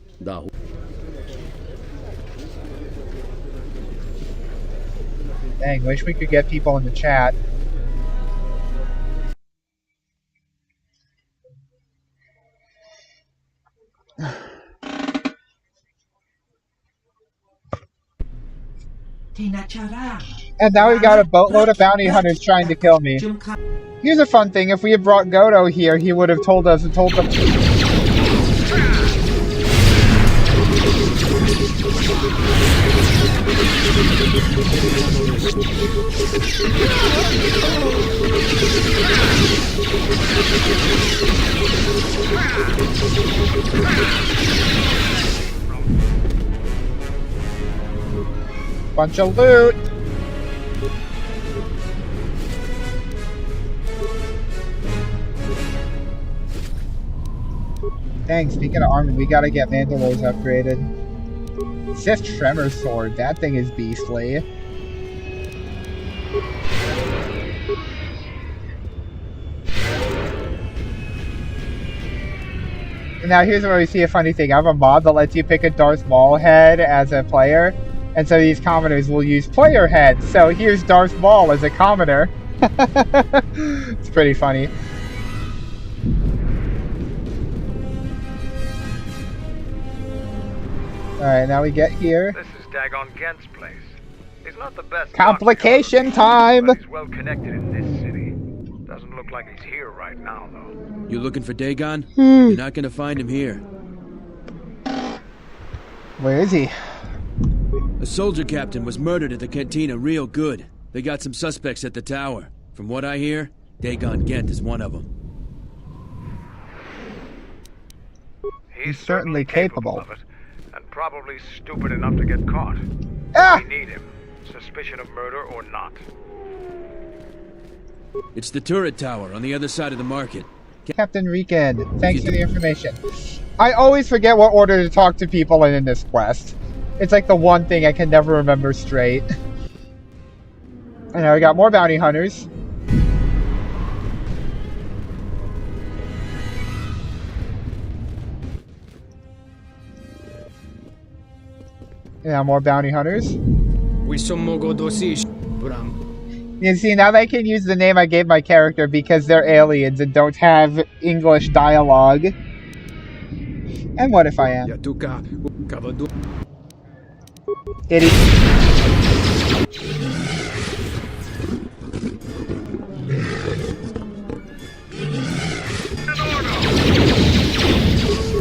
A: Dang, wish we could get people in the chat. And now we got a boatload of bounty hunters trying to kill me. Here's a fun thing, if we had brought Godo here, he would have told us and told them. Bunch of loot. Dang, speaking of armor, we gotta get Mandalores upgraded. Sith Tremor Sword, that thing is beastly. Now here's where we see a funny thing. I have a mod that lets you pick a Darth Maul head as a player, and so these commoners will use player heads. So here's Darth Maul as a commoner. It's pretty funny. Alright, now we get here.
F: This is Dagon Gent's place. He's not the best.
A: Complication time!
F: But he's well connected in this city. Doesn't look like he's here right now, though.
P: You looking for Dagon? You're not gonna find him here.
A: Where is he?
P: A soldier captain was murdered at the cantina real good. They got some suspects at the tower. From what I hear, Dagon Gent is one of them.
A: He's certainly capable
F: of it, and probably stupid enough to get caught.
A: Ah!
F: We need him. Suspicion of murder or not.
P: It's the turret tower on the other side of the market.
A: Captain Riken, thanks for the information. I always forget what order to talk to people in this quest. It's like the one thing I can never remember straight. And now we got more bounty hunters. Yeah, more bounty hunters. You see, now they can use the name I gave my character because they're aliens and don't have English dialogue. And what if I am? Idiot.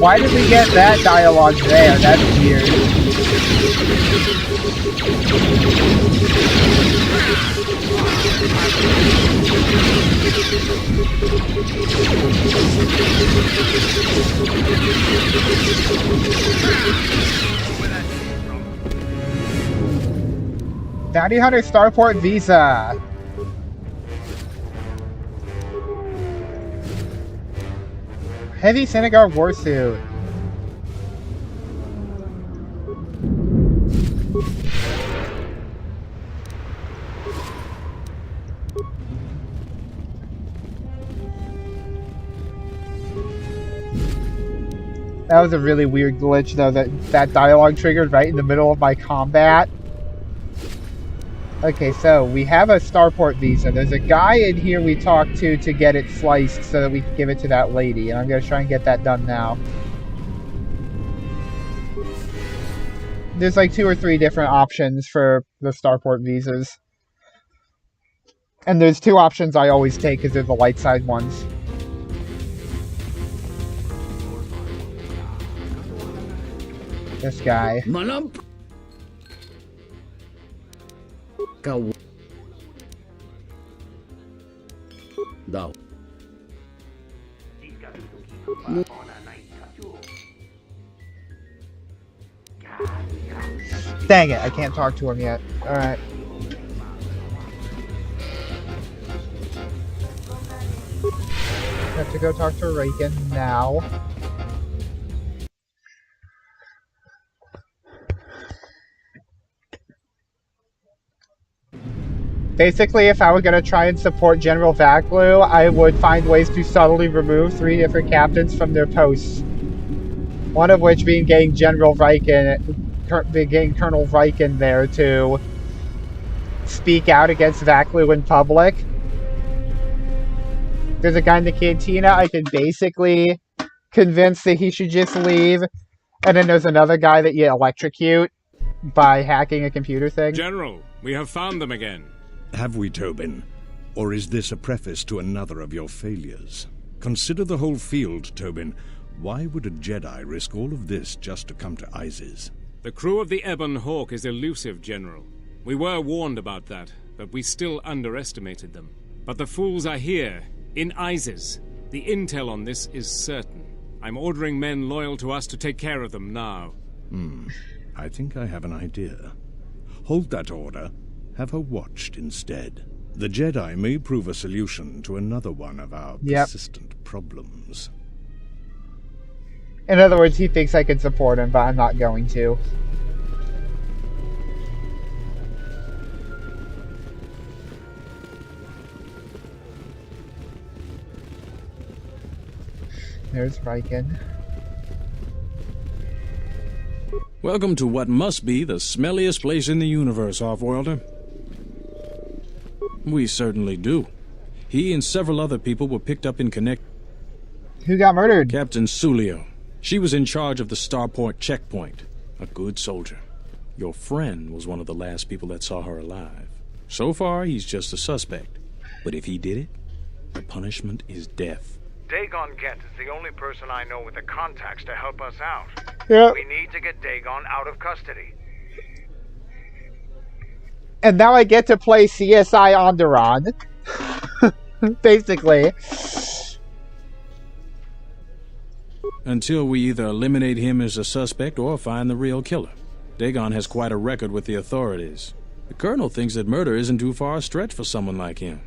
A: Why did we get that dialogue there? That's weird. Bounty Hunter Starport Visa. Heavy Senegar Warsuit. That was a really weird glitch, though, that dialogue triggered right in the middle of my combat. Okay, so we have a Starport Visa. There's a guy in here we talked to get it sliced so that we can give it to that lady. And I'm going to try and get that done now. There's like 2 or 3 different options for the Starport Visas. And there's 2 options I always take because they're the light side ones. This guy. Dang it, I can't talk to him yet. Alright. Have to go talk to Raken now. Basically, if I were going to try and support General Vaklu, I would find ways to subtly remove 3 different captains from their posts. One of which being getting General Riken, getting Colonel Riken there to speak out against Vaklu in public. There's a guy in the cantina I can basically convince that he should just leave. And then there's another guy that you electrocute by hacking a computer thing.
N: General, we have found them again.
Q: Have we, Tobin? Or is this a preface to another of your failures? Consider the whole field, Tobin. Why would a Jedi risk all of this just to come to Isis?
N: The crew of the Ebon Hawk is elusive, General. We were warned about that, but we still underestimated them. But the fools are here, in Isis. The intel on this is certain. I'm ordering men loyal to us to take care of them now.
Q: I think I have an idea. Hold that order. Have her watched instead. The Jedi may prove a solution to another one of our persistent problems.
A: In other words, he thinks I could support him, but I'm not going to. There's Riken.
R: Welcome to what must be the smelliest place in the universe, Offworlder. We certainly do. He and several other people were picked up in connect...
A: Who got murdered?
R: Captain Sulio. She was in charge of the Starport checkpoint. A good soldier. Your friend was one of the last people that saw her alive. So far, he's just a suspect. But if he did it, the punishment is death.
F: Dagon Gent is the only person I know with the contacts to help us out.
A: Yep.
F: We need to get Dagon out of custody.
A: And now I get to play CSI Onderon. Basically.
R: Until we either eliminate him as a suspect or find the real killer. Dagon has quite a record with the authorities. The Colonel thinks that murder isn't too far a stretch for someone like him.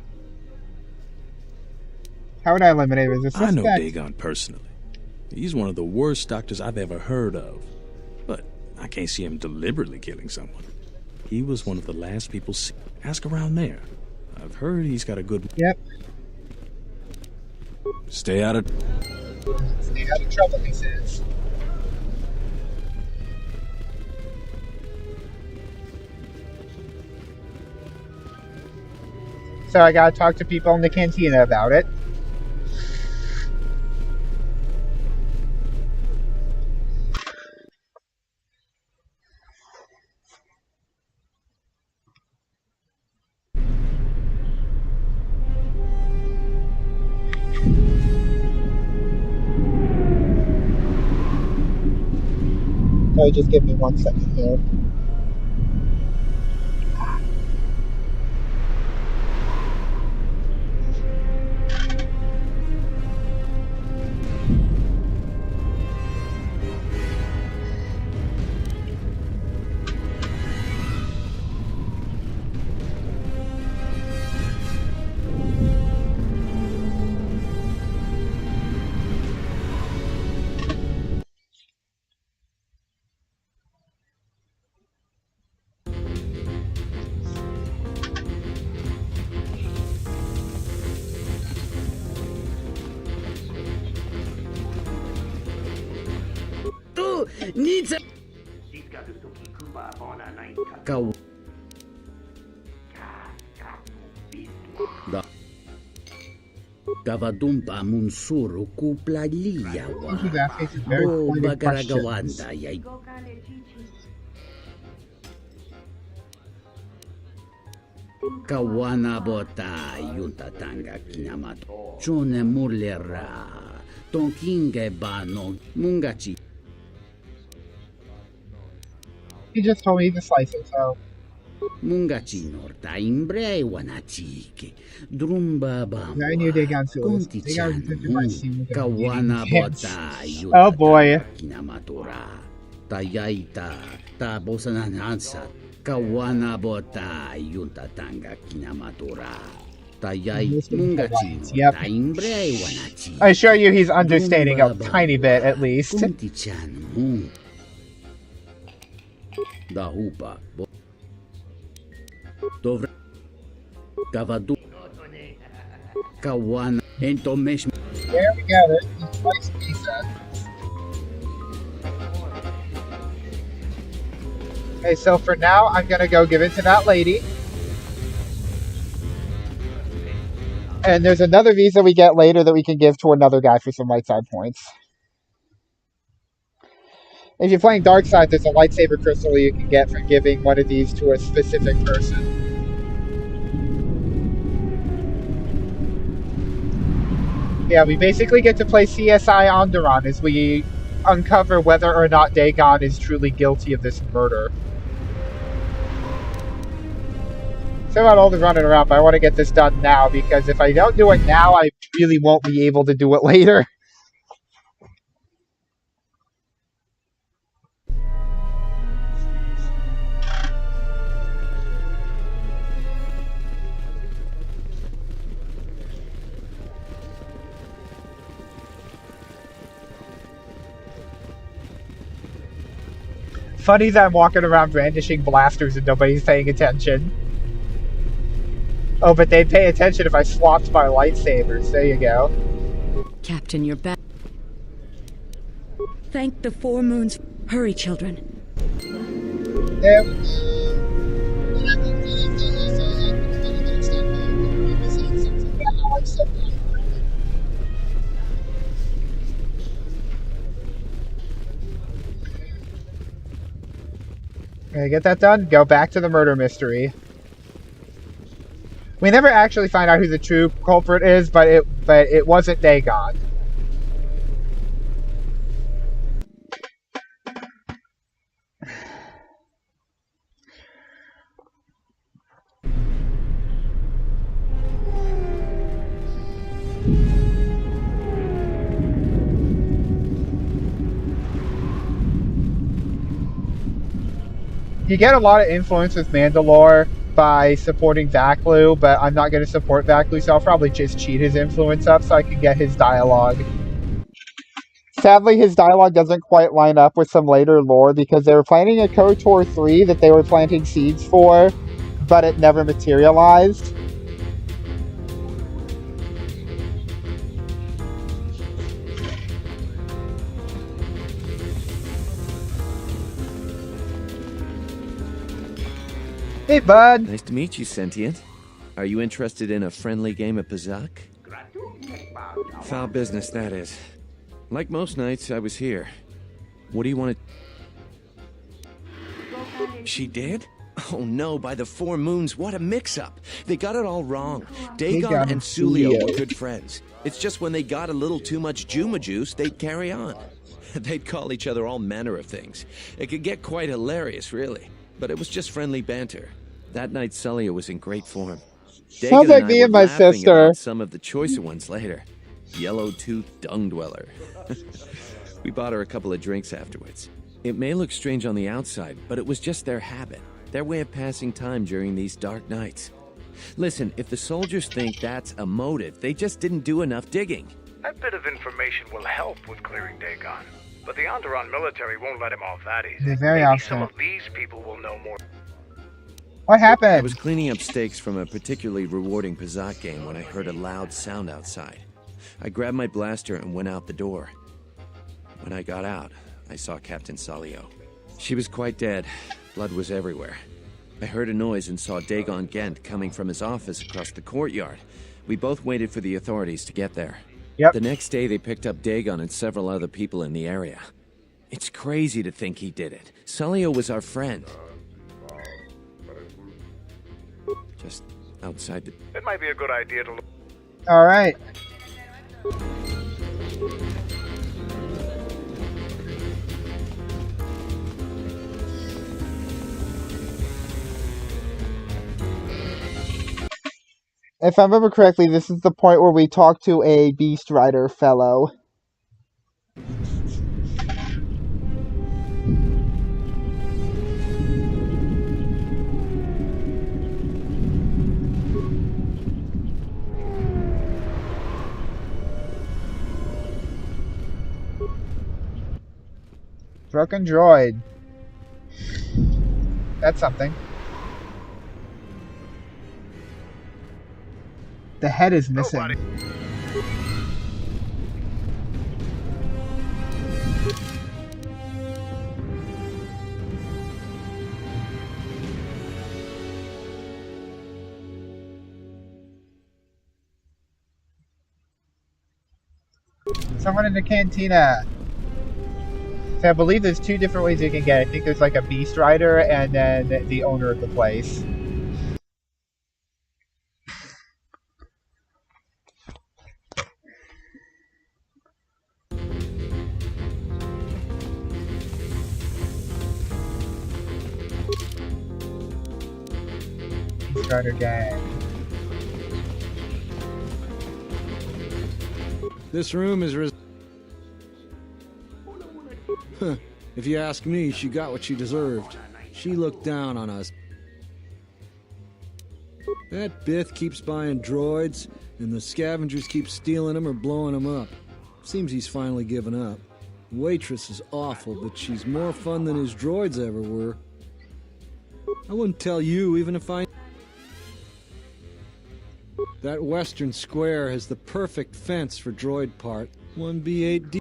A: How would I eliminate him as a suspect?
R: I know Dagon personally. He's one of the worst doctors I've ever heard of. But I can't see him deliberately killing someone. He was one of the last people seen. Ask around there. I've heard he's got a good...
A: Yep.
R: Stay out of
A: trouble, he says. So I gotta talk to people in the cantina about it. So just give me 1 second here.
K: Needs a... Kau... Da... Gavadumpa munsuro kuplaliya wa. O bagaragawanda yay. Kawana bota yunta tanga kinamato. Chone mulera. Tonkinge bano mungachi.
A: He just told me to slice it, so...
K: Mungachinorta imbrei wanachike. Drumba bamba.
A: I knew Dagon Sulis. Dagon
K: Kawana bota yuta.
A: Oh boy.
K: Kinamatura. Tayaita. Tabosananansa. Kawana bota yunta tanga kinamatura.
A: Yep. I assure you he's understanding a tiny bit, at least.
K: Dahupa. Dovre. Gavadu. Kawana. Entomesh.
A: There we go. There's twice pizza. Okay, so for now, I'm gonna go give it to that lady. And there's another visa we get later that we can give to another guy for some light side points. If you're playing Dark Side, there's a lightsaber crystal you can get for giving one of these to a specific person. Yeah, we basically get to play CSI Onderon as we uncover whether or not Dagon is truly guilty of this murder. So about all the running around, but I want to get this done now, because if I don't do it now, I really won't be able to do it later. Funny that I'm walking around brandishing blasters and nobody's paying attention. Oh, but they'd pay attention if I swapped my lightsabers. There you go.
D: Captain, you're back. Thank the four moons. Hurry, children.
A: There we go. Okay, get that done. Go back to the murder mystery. We never actually find out who the true culprit is, but it wasn't Dagon. You get a lot of influence with Mandalore by supporting Vaklu, but I'm not going to support Vaklu, so I'll probably just cheat his influence up so I can get his dialogue. Sadly, his dialogue doesn't quite line up with some later lore because they were planning a KOTOR 3 that they were planting seeds for, but it never materialized. Hey, bud.
S: Nice to meet you, Sentient. Are you interested in a friendly game of Pazak? Foul business, that is. Like most nights, I was here. What do you want to... She did? Oh no, by the four moons, what a mix-up. They got it all wrong. Dagon and Sulio were good friends. It's just when they got a little too much Juma juice, they'd carry on. They'd call each other all manner of things. It could get quite hilarious, really. But it was just friendly banter. That night, Sulio was in great form.
A: Sounds like me and my sister.
S: Some of the choicer ones later. Yellow-toothed dung dweller. We bought her a couple of drinks afterwards. It may look strange on the outside, but it was just their habit. Their way of passing time during these dark nights. Listen, if the soldiers think that's a motive, they just didn't do enough digging.
F: That bit of information will help with clearing Dagon. But the Onderon military won't let him off that easy.
A: They're very
F: Maybe
A: upset.
F: some of these people will know more.
A: What happened?
S: I was cleaning up stakes from a particularly rewarding Pazak game when I heard a loud sound outside. I grabbed my blaster and went out the door. When I got out, I saw Captain Sulio. She was quite dead. Blood was everywhere. I heard a noise and saw Dagon Gent coming from his office across the courtyard. We both waited for the authorities to get there.
A: Yep.
S: The next day, they picked up Dagon and several other people in the area. It's crazy to think he did it. Sulio was our friend. Just outside the...
F: It might be a good idea to look.
A: All right. If I remember correctly, this is the point where we talk to a Beast Rider fellow. Broken droid. That's something. The head is missing. Someone in the cantina. So I believe there's two different ways you can get it. I think there's like a Beast Rider and then the owner of the place. Beast Rider gang.
P: This room is if you ask me, she got what she deserved. She looked down on us. That Bith keeps buying droids, and the scavengers keep stealing them or blowing them up. Seems he's finally given up.
T: Waitress is awful, but she's more fun than his droids ever were. I wouldn't tell you, even if I... That western square has the perfect fence for droid part. 1B8D.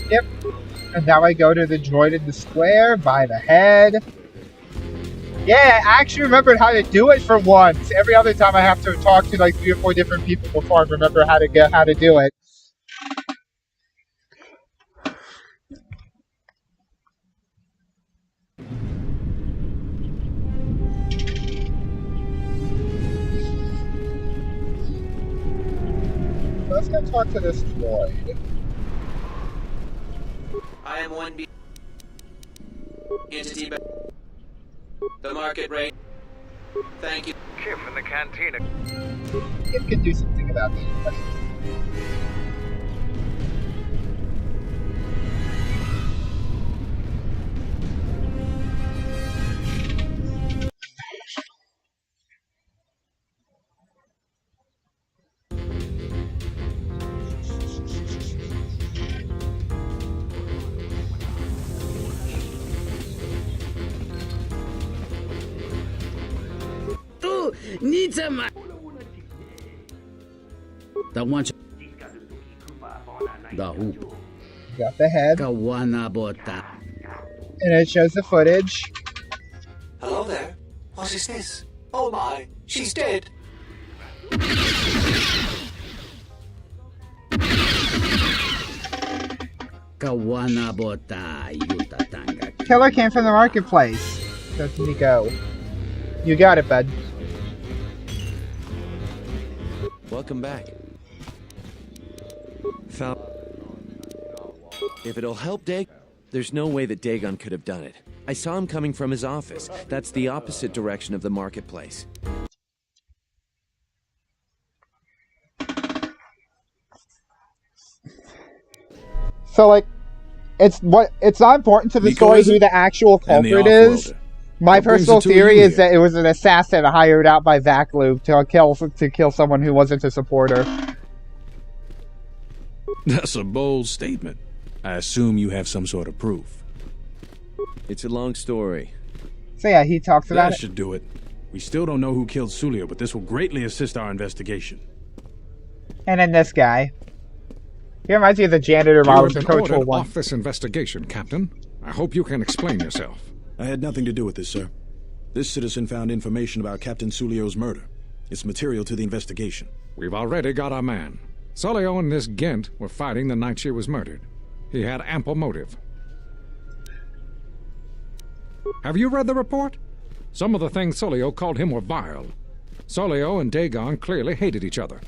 A: Yep. And now I go to the droid in the square, by the head. Yeah, I actually remembered how to do it for once. Every other time I have to talk to like 3 or 4 different people before I remember how to do it. Let's go talk to this droid.
U: I am 1B. Entity. The market rate. Thank you.
F: Kip in the cantina.
A: Kip can do something about this.
V: Nizama. The one. The hoop.
A: Got the head.
V: Kawanabota.
A: And it shows the footage.
U: Hello there. What is this? Oh my, she's dead.
V: Kawanabota yutatanga.
A: Killer came from the marketplace. That's Nico. You got it, bud.
S: Welcome back. If it'll help there's no way that Dagon could have done it. I saw him coming from his office. That's the opposite direction of the marketplace.
A: So, like, it's not important to the story who the actual culprit is. My personal theory is that it was an assassin hired out by Vaklu to kill someone who wasn't a supporter.
R: That's a bold statement. I assume you have some sort of proof.
S: It's a long story.
A: So yeah, he talks about
R: That should do it. We still don't know who killed Sulio, but this will greatly assist our investigation.
A: And then this guy. He reminds me of the janitor model from Coach
E: ordered
A: 1.
E: off this investigation, Captain. I hope you can explain yourself.
P: I had nothing to do with this, sir. This citizen found information about Captain Sulio's murder. It's material to the investigation.
E: We've already got our man. Sulio and this Gent were fighting the night she was murdered. He had ample motive. Have you read the report? Some of the things Sulio called him were vile. Sulio and Dagon clearly hated each other.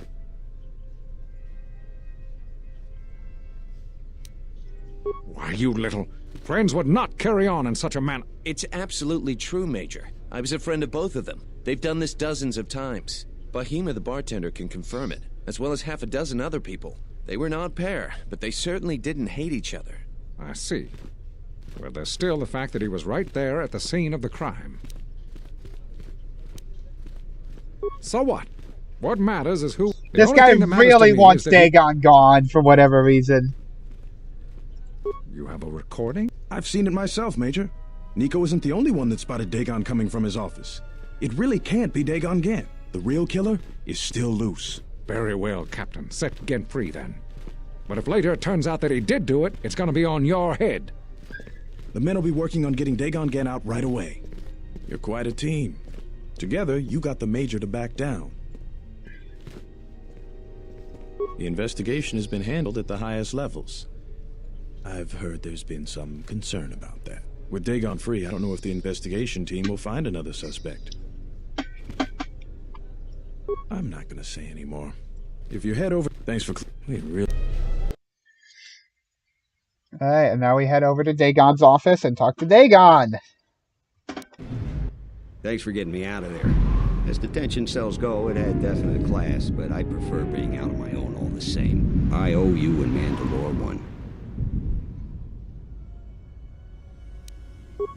E: Why, you little... Friends would not carry on in such a manner.
S: It's absolutely true, Major. I was a friend of both of them. They've done this dozens of times. Bahima the bartender can confirm it, as well as half a dozen other people. They were not pair, but they certainly didn't hate each other.
E: I see. Well, there's still the fact that he was right there at the scene of the crime. So what? What matters is who...
A: This guy really wants Dagon gone for whatever reason.
E: You have a recording?
P: I've seen it myself, Major. Nico isn't the only one that spotted Dagon coming from his office. It really can't be Dagon Gent. The real killer is still loose.
E: Very well, Captain. Set Gent free, then. But if later it turns out that he did do it, it's gonna be on your head.
P: The men will be working on getting Dagon Gent out right away. You're quite a team. Together, you got the Major to back down. The investigation has been handled at the highest levels. I've heard there's been some concern about that. With Dagon free, I don't know if the investigation team will find another suspect. I'm not gonna say any more. If you head over... Thanks for... Wait, really?
A: Alright, and now we head over to Dagon's office and talk to Dagon.
L: Thanks for getting me out of there. As detention cells go, it had definite class, but I prefer being out on my own all the same. I owe you and Mandalore one.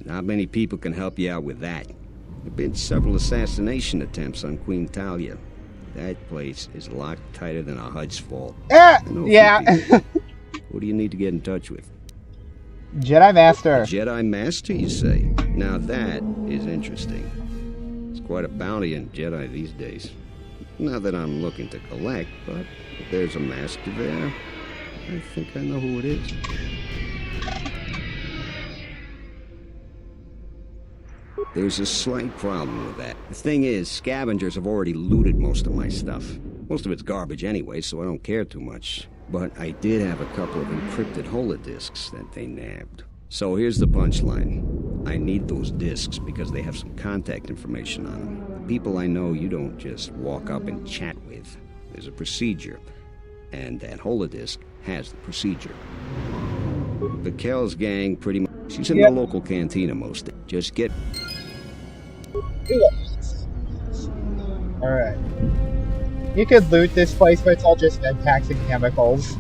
L: Not many people can help you out with that. There have been several assassination attempts on Queen Talia. That place is locked tighter than a Hud's fault.
A: Yeah.
O: Who do you need to get in touch with?
A: Jedi Master.
O: A Jedi Master, you say? Now that is interesting. It's quite a bounty in Jedi these days. Not that I'm looking to collect, but if there's a master there, I think I know who it is. There's a slight problem with that. The thing is, scavengers have already looted most of my stuff. Most of it's garbage anyway, so I don't care too much. But I did have a couple of encrypted holodisks that they nabbed. So here's the punchline. I need those disks because they have some contact information on them. People I know you don't just walk up and chat with. There's a procedure. And that holodisk has the procedure. The Kells gang pretty much... She's in the local cantina most. Just get...
A: Alright. You could loot this place, but it's all just med packs and chemicals.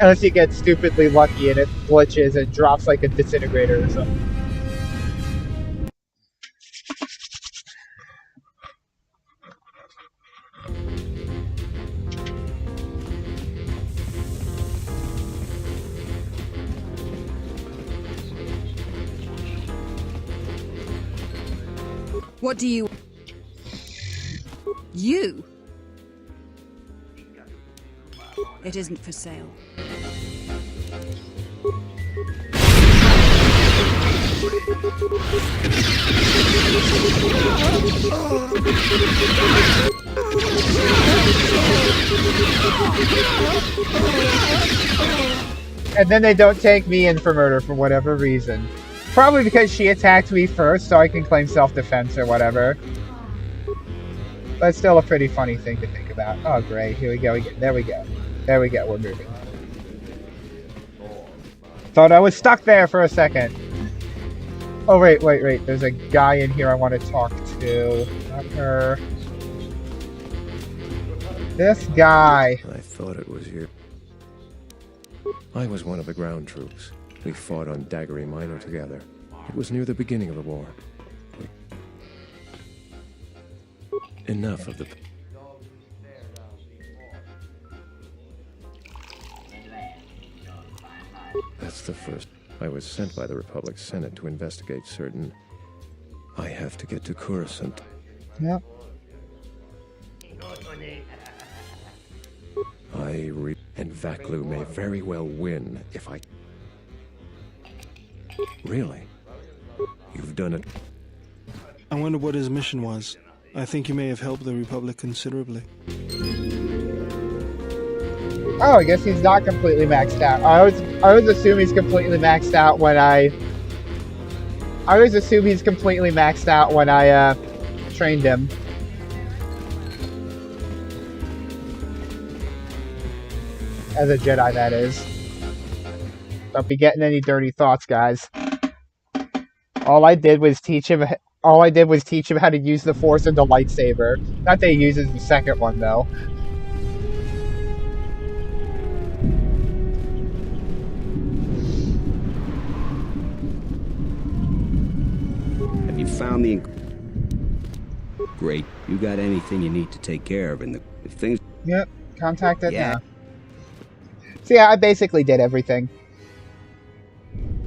A: Unless you get stupidly lucky and it glitches and drops like a disintegrator or something.
C: What do you... You? It isn't for sale.
A: And then they don't take me in for murder for whatever reason. Probably because she attacked me first, so I can claim self-defense or whatever. But it's still a pretty funny thing to think about. Oh, great. Here we go. There we go. There we go. We're moving. Thought I was stuck there for a second. Oh, wait. There's a guy in here I want to talk to. Not her. This guy.
G: I thought it was you. I was one of the ground troops. We fought on Daggery Minor together. It was near the beginning of the war. Enough of the... That's the first. I was sent by the Republic Senate to investigate certain... I have to get to Coruscant.
A: Yep.
G: And Vaklu may very well win if I... Really? You've done it.
M: I wonder what his mission was. I think you may have helped the Republic considerably.
A: Oh, I guess he's not completely maxed out. I always assume he's completely maxed out when I always assume he's completely maxed out when I trained him. As a Jedi, that is. Don't be getting any dirty thoughts, guys. All I did was teach him how to use the Force and the lightsaber. Not that he uses the second one, though.
O: Have you found the... Great. You got anything you need to take care of in the... If things...
A: Yep. Contact it now. So yeah, I basically did everything.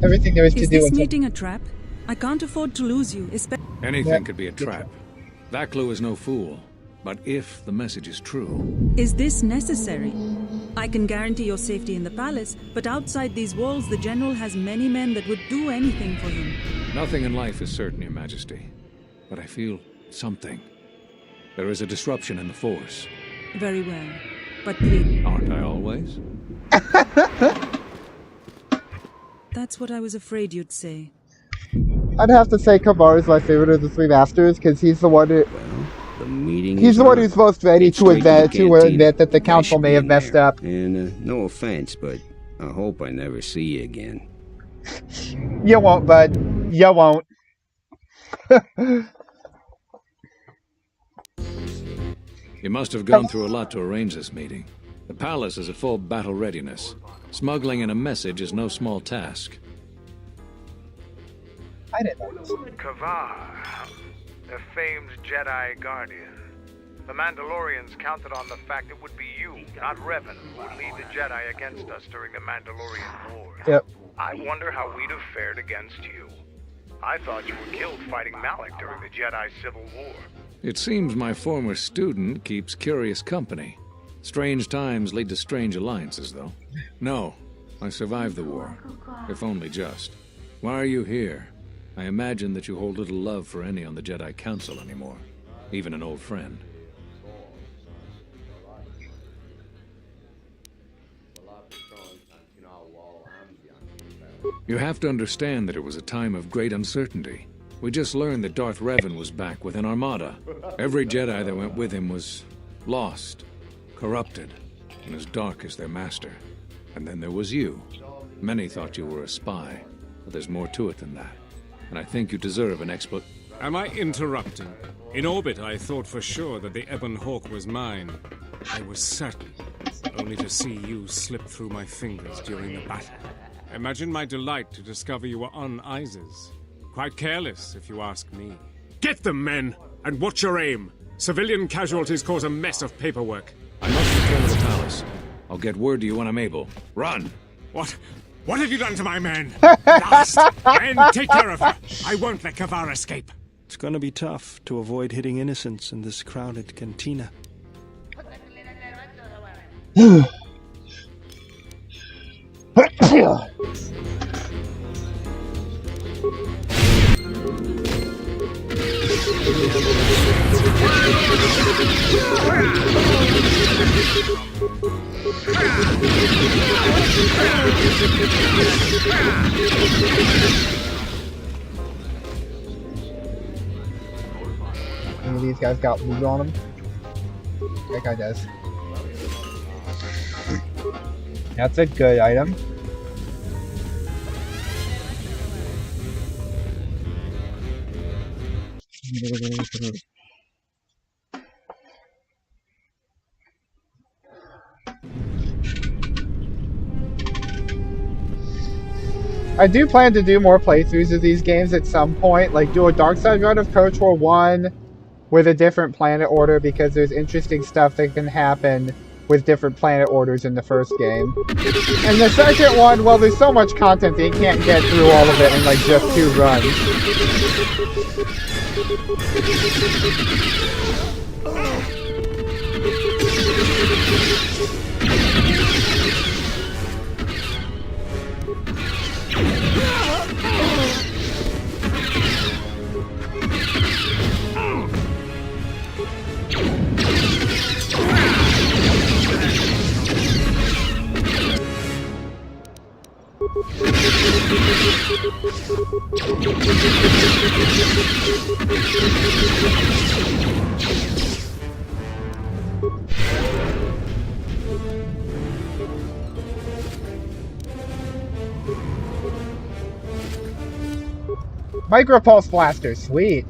A: Everything there is to do.
C: Is this meeting a trap? I can't afford to lose you, especially...
E: Anything could be a trap. Vaklu is no fool. But if the message is true...
C: Is this necessary? I can guarantee your safety in the palace, but outside these walls the General has many men that would do anything for him.
E: Nothing in life is certain, Your Majesty. But I feel something. There is a disruption in the Force.
C: Very well. But please...
E: Aren't I always?
C: That's what I was afraid you'd say.
A: I'd have to say Kamar is my favorite of the three masters because he's the one who...
O: The meeting
A: he's the one who's most ready to admit that the council may have messed up.
O: And no offense, but I hope I never see you again.
A: You won't, bud. You won't.
E: You must have gone through a lot to arrange this meeting. The palace is at full battle readiness. Smuggling in a message is no small task.
A: I didn't know this.
F: Kavar, the famed Jedi Guardian. The Mandalorians counted on the fact it would be you, not Revan, who would lead the Jedi against us during the Mandalorian Wars.
A: Yep.
F: I wonder how we'd have fared against you. I thought you were killed fighting Malik during the Jedi Civil War.
E: It seems my former student keeps curious company. Strange times lead to strange alliances, though. No, I survived the war, if only just. Why are you here? I imagine that you hold little love for any on the Jedi Council anymore, even an old friend. You have to understand that it was a time of great uncertainty. We just learned that Darth Revan was back with an armada. Every Jedi that went with him was lost, corrupted, and as dark as their master. And then there was you. Many thought you were a spy, but there's more to it than that. And I think you deserve an
B: Am I interrupting? In orbit, I thought for sure that the Ebon Hawk was mine. I was certain, only to see you slip through my fingers during the battle. Imagine my delight to discover you were on Isis. Quite careless, if you ask me. Get them, men! And watch your aim! Civilian casualties cause a mess of paperwork.
E: I must return to the palace. I'll get word to you when I'm able. Run!
B: What? What have you done to my men? Last! Men, take care of her! I won't let Kavar escape!
M: It's gonna be tough to avoid hitting innocents in this crowded cantina.
A: Any of these guys got loot on them? That guy does. That's a good item. I do plan to do more playthroughs of these games at some point, like do a Dark Side run of Coach War 1 with a different planet order, because there's interesting stuff that can happen with different planet orders in the first game. And the second one, well, there's so much content that you can't get through all of it in like just 2 runs. Micropulse blaster, sweet.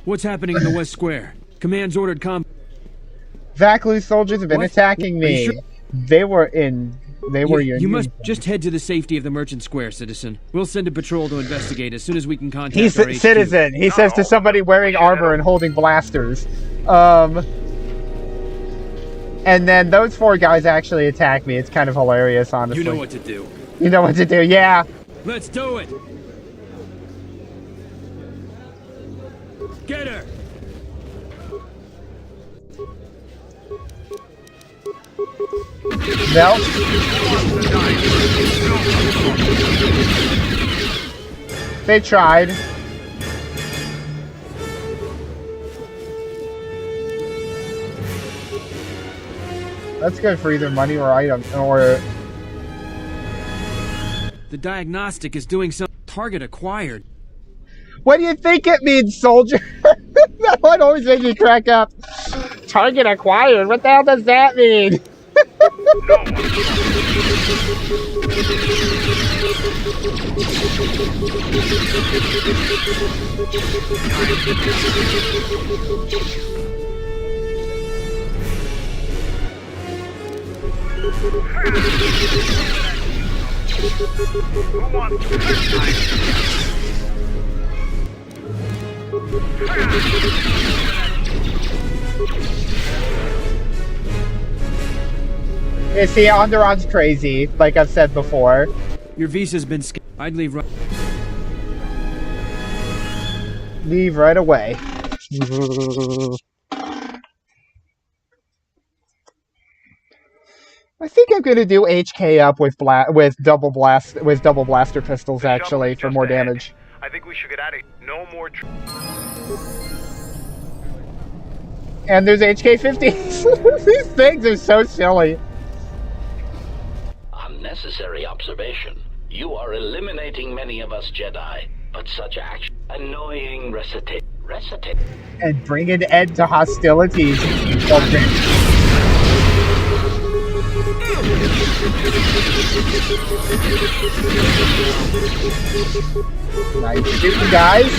H: What's happening in the West Square? Command's ordered
A: Vaklu's soldiers have been attacking me.
H: Sure?
A: They were
H: You must just head to the safety of the Merchant Square, citizen. We'll send a patrol to investigate as soon as we can contact
A: He's
H: our HQ.
A: citizen. He says to somebody wearing armor and holding blasters. And then those 4 guys actually attack me. It's kind of hilarious, honestly.
H: You know what to do.
A: You know what to do, yeah.
H: Let's do it! Get her!
A: No. They tried. That's good for either money or item, or...
H: The diagnostic is doing some target acquired.
A: What do you think it means, soldier? That one always makes me crack up. Target acquired? What the hell does that mean? You see, Onderon's crazy, like I've said before.
H: Your visa's been I'd leave right...
A: Leave right away. I think I'm gonna do HK up with double blaster pistols actually for more damage.
F: I think we should get out of here. No more.
A: And there's HK-50s. These things are so silly.
I: Unnecessary observation. You are eliminating many of us Jedi, but such action. Annoying recitation.
A: And bring an end to hostilities. Nice shooting, guys.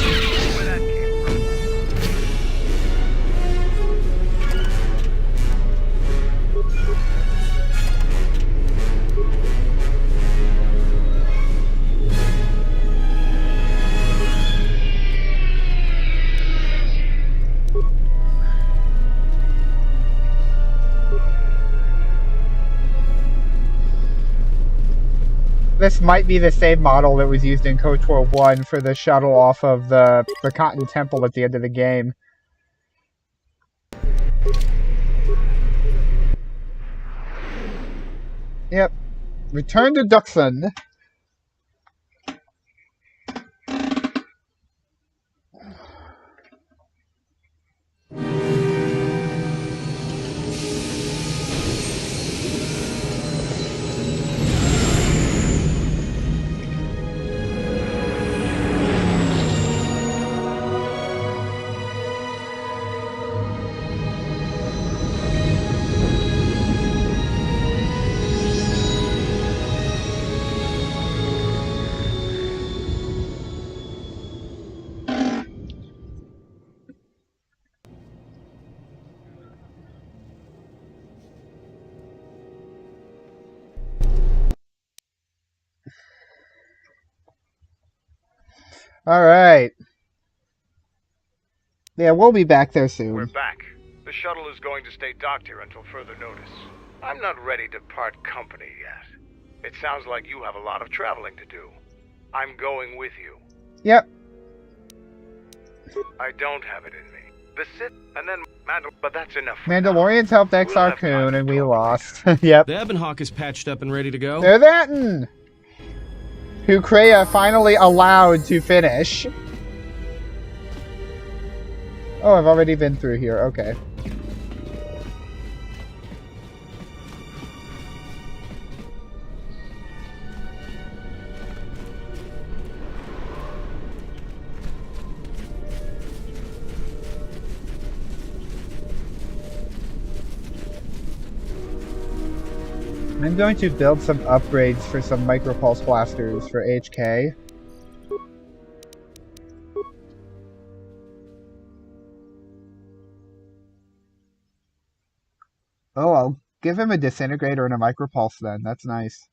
A: This might be the same model that was used in KOTOR 1 for the shuttle off of the Cotton Temple at the end of the game. Yep. Return to Duxon. Alright. Yeah, we'll be back there soon.
F: We're back. The shuttle is going to stay docked here until further notice. I'm not ready to part company yet. It sounds like you have a lot of traveling to do. I'm going with you.
A: Yep.
F: I don't have it in me. The Sith, and then but that's enough.
A: Mandalorians helped Exar Kun, and we lost. Yep.
H: The Ebonhawk is patched up and ready to go.
A: They're that'n! Who Kreia finally allowed to finish. Oh, I've already been through here. Okay. I'm going to build some upgrades for some micropulse blasters for HK. Oh, I'll give him a disintegrator and a micropulse then. That's nice.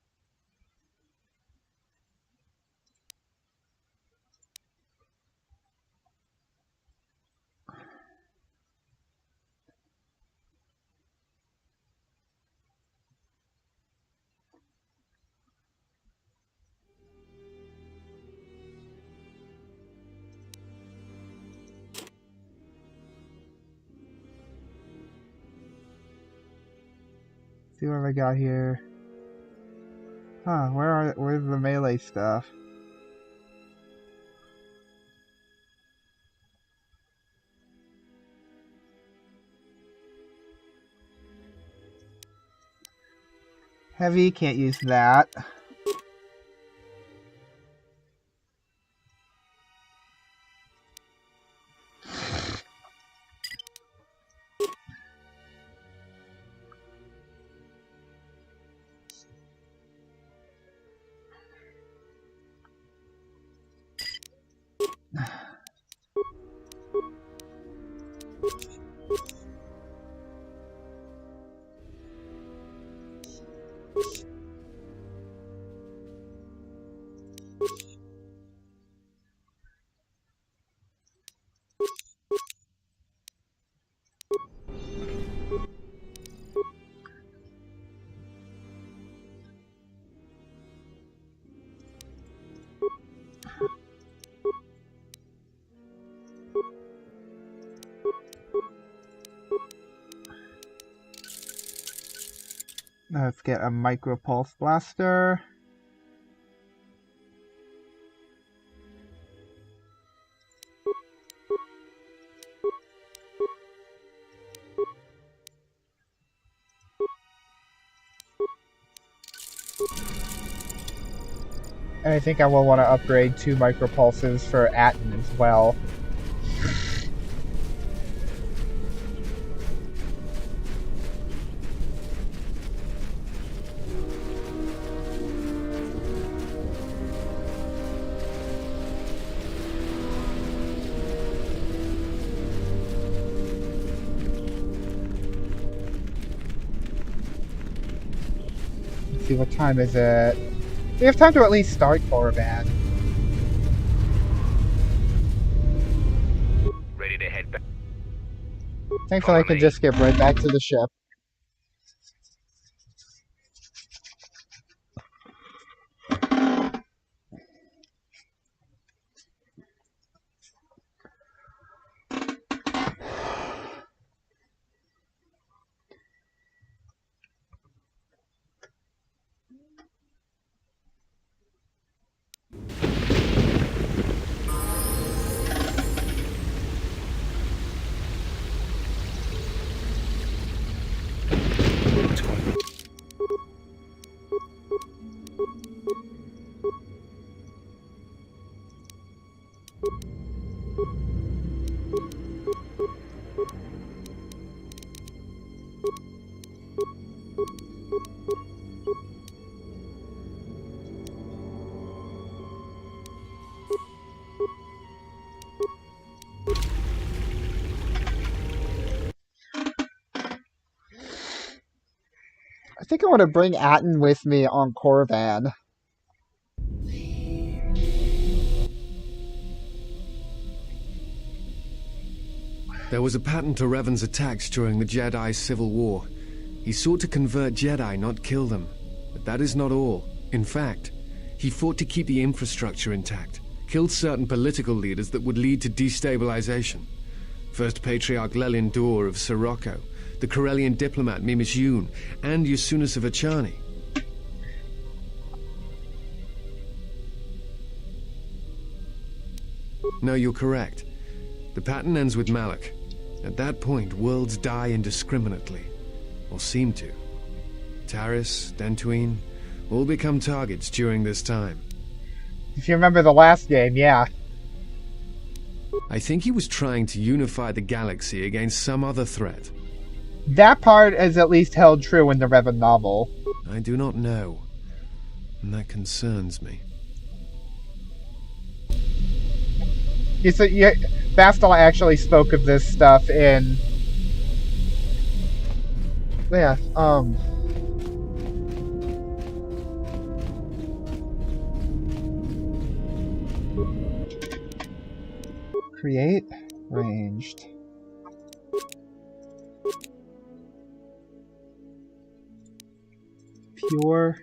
A: See what I got here. Huh, where's the melee stuff? Heavy, can't use that. Let's get a micro pulse blaster. And I think I will want to upgrade 2 micro pulses for Atten as well. Let's see, what time is it? We have time to at least start Korriban.
F: Ready to head back?
A: Thankfully, I can just get right back to the ship. I think I want to bring Atten with me on Korriban.
G: There was a pattern to Revan's attacks during the Jedi Civil War. He sought to convert Jedi, not kill them. But that is not all. In fact, he fought to keep the infrastructure intact, killed certain political leaders that would lead to destabilization. First Patriarch Lelin Dor of Sirocco, the Corellian diplomat Mimas Yoon, and Yusunas of Achani. No, you're correct. The pattern ends with Malak. At that point, worlds die indiscriminately. Or seem to. Taris, Dantooine, all become targets during this time.
A: If you remember the last game, yeah.
G: I think he was trying to unify the galaxy against some other threat.
A: That part is at least held true in the Revan novel.
G: I do not know. And that concerns me.
A: Bastila actually spoke of this stuff in... Yeah, Create ranged. Pure.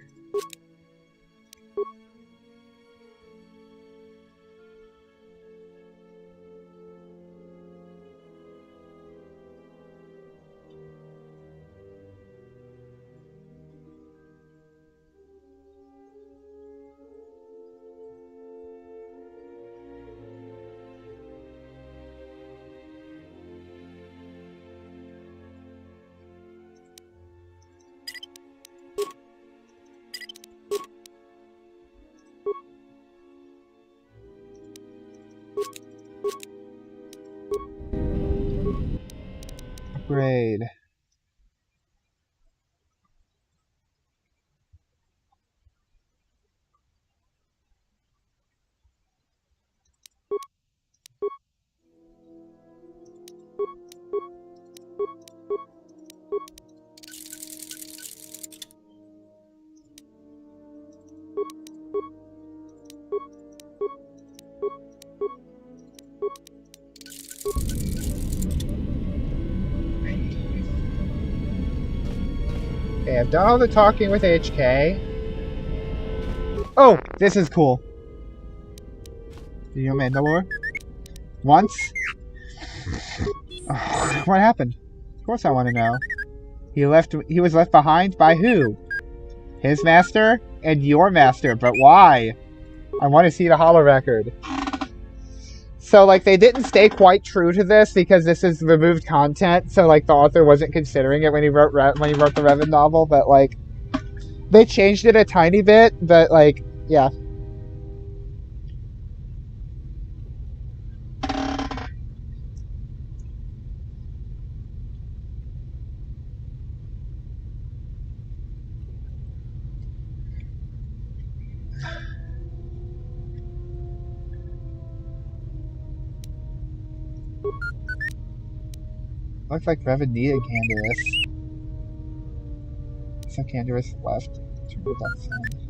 A: Upgrade. Okay, I've done all the talking with HK. Oh, this is cool. Do you know Mandalore? Once? Oh, what happened? Of course I want to know. He was left behind by who? His master and your master, but why? I want to see the holo record. So, like, they didn't stay quite true to this because this is removed content. So, like, the author wasn't considering it when he wrote the Revan novel. But, like, they changed it a tiny bit. But, like, yeah. Looks like Revan needed Canderous. Some Canderous left to move that sound.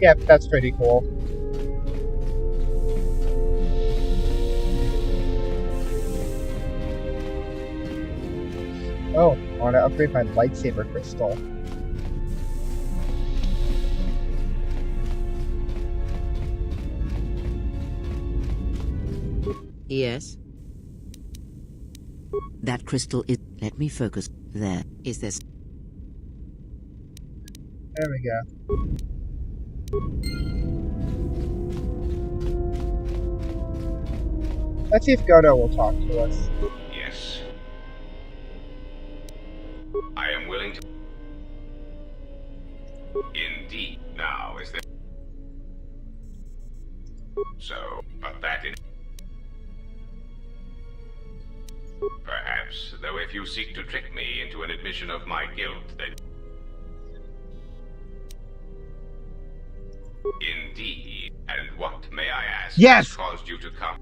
A: Yeah, that's pretty cool. Oh, I want to upgrade my lightsaber crystal.
J: Yes. That crystal is... Let me focus. There. Is this...
A: There we go. Let's see if Godo will talk to us.
N: Yes. I am willing to... Indeed. Now, is there... So, but that in... Perhaps, though if you seek to trick me into an admission of my guilt, then... Indeed. And what, may I ask,
A: yes!
N: caused you to come?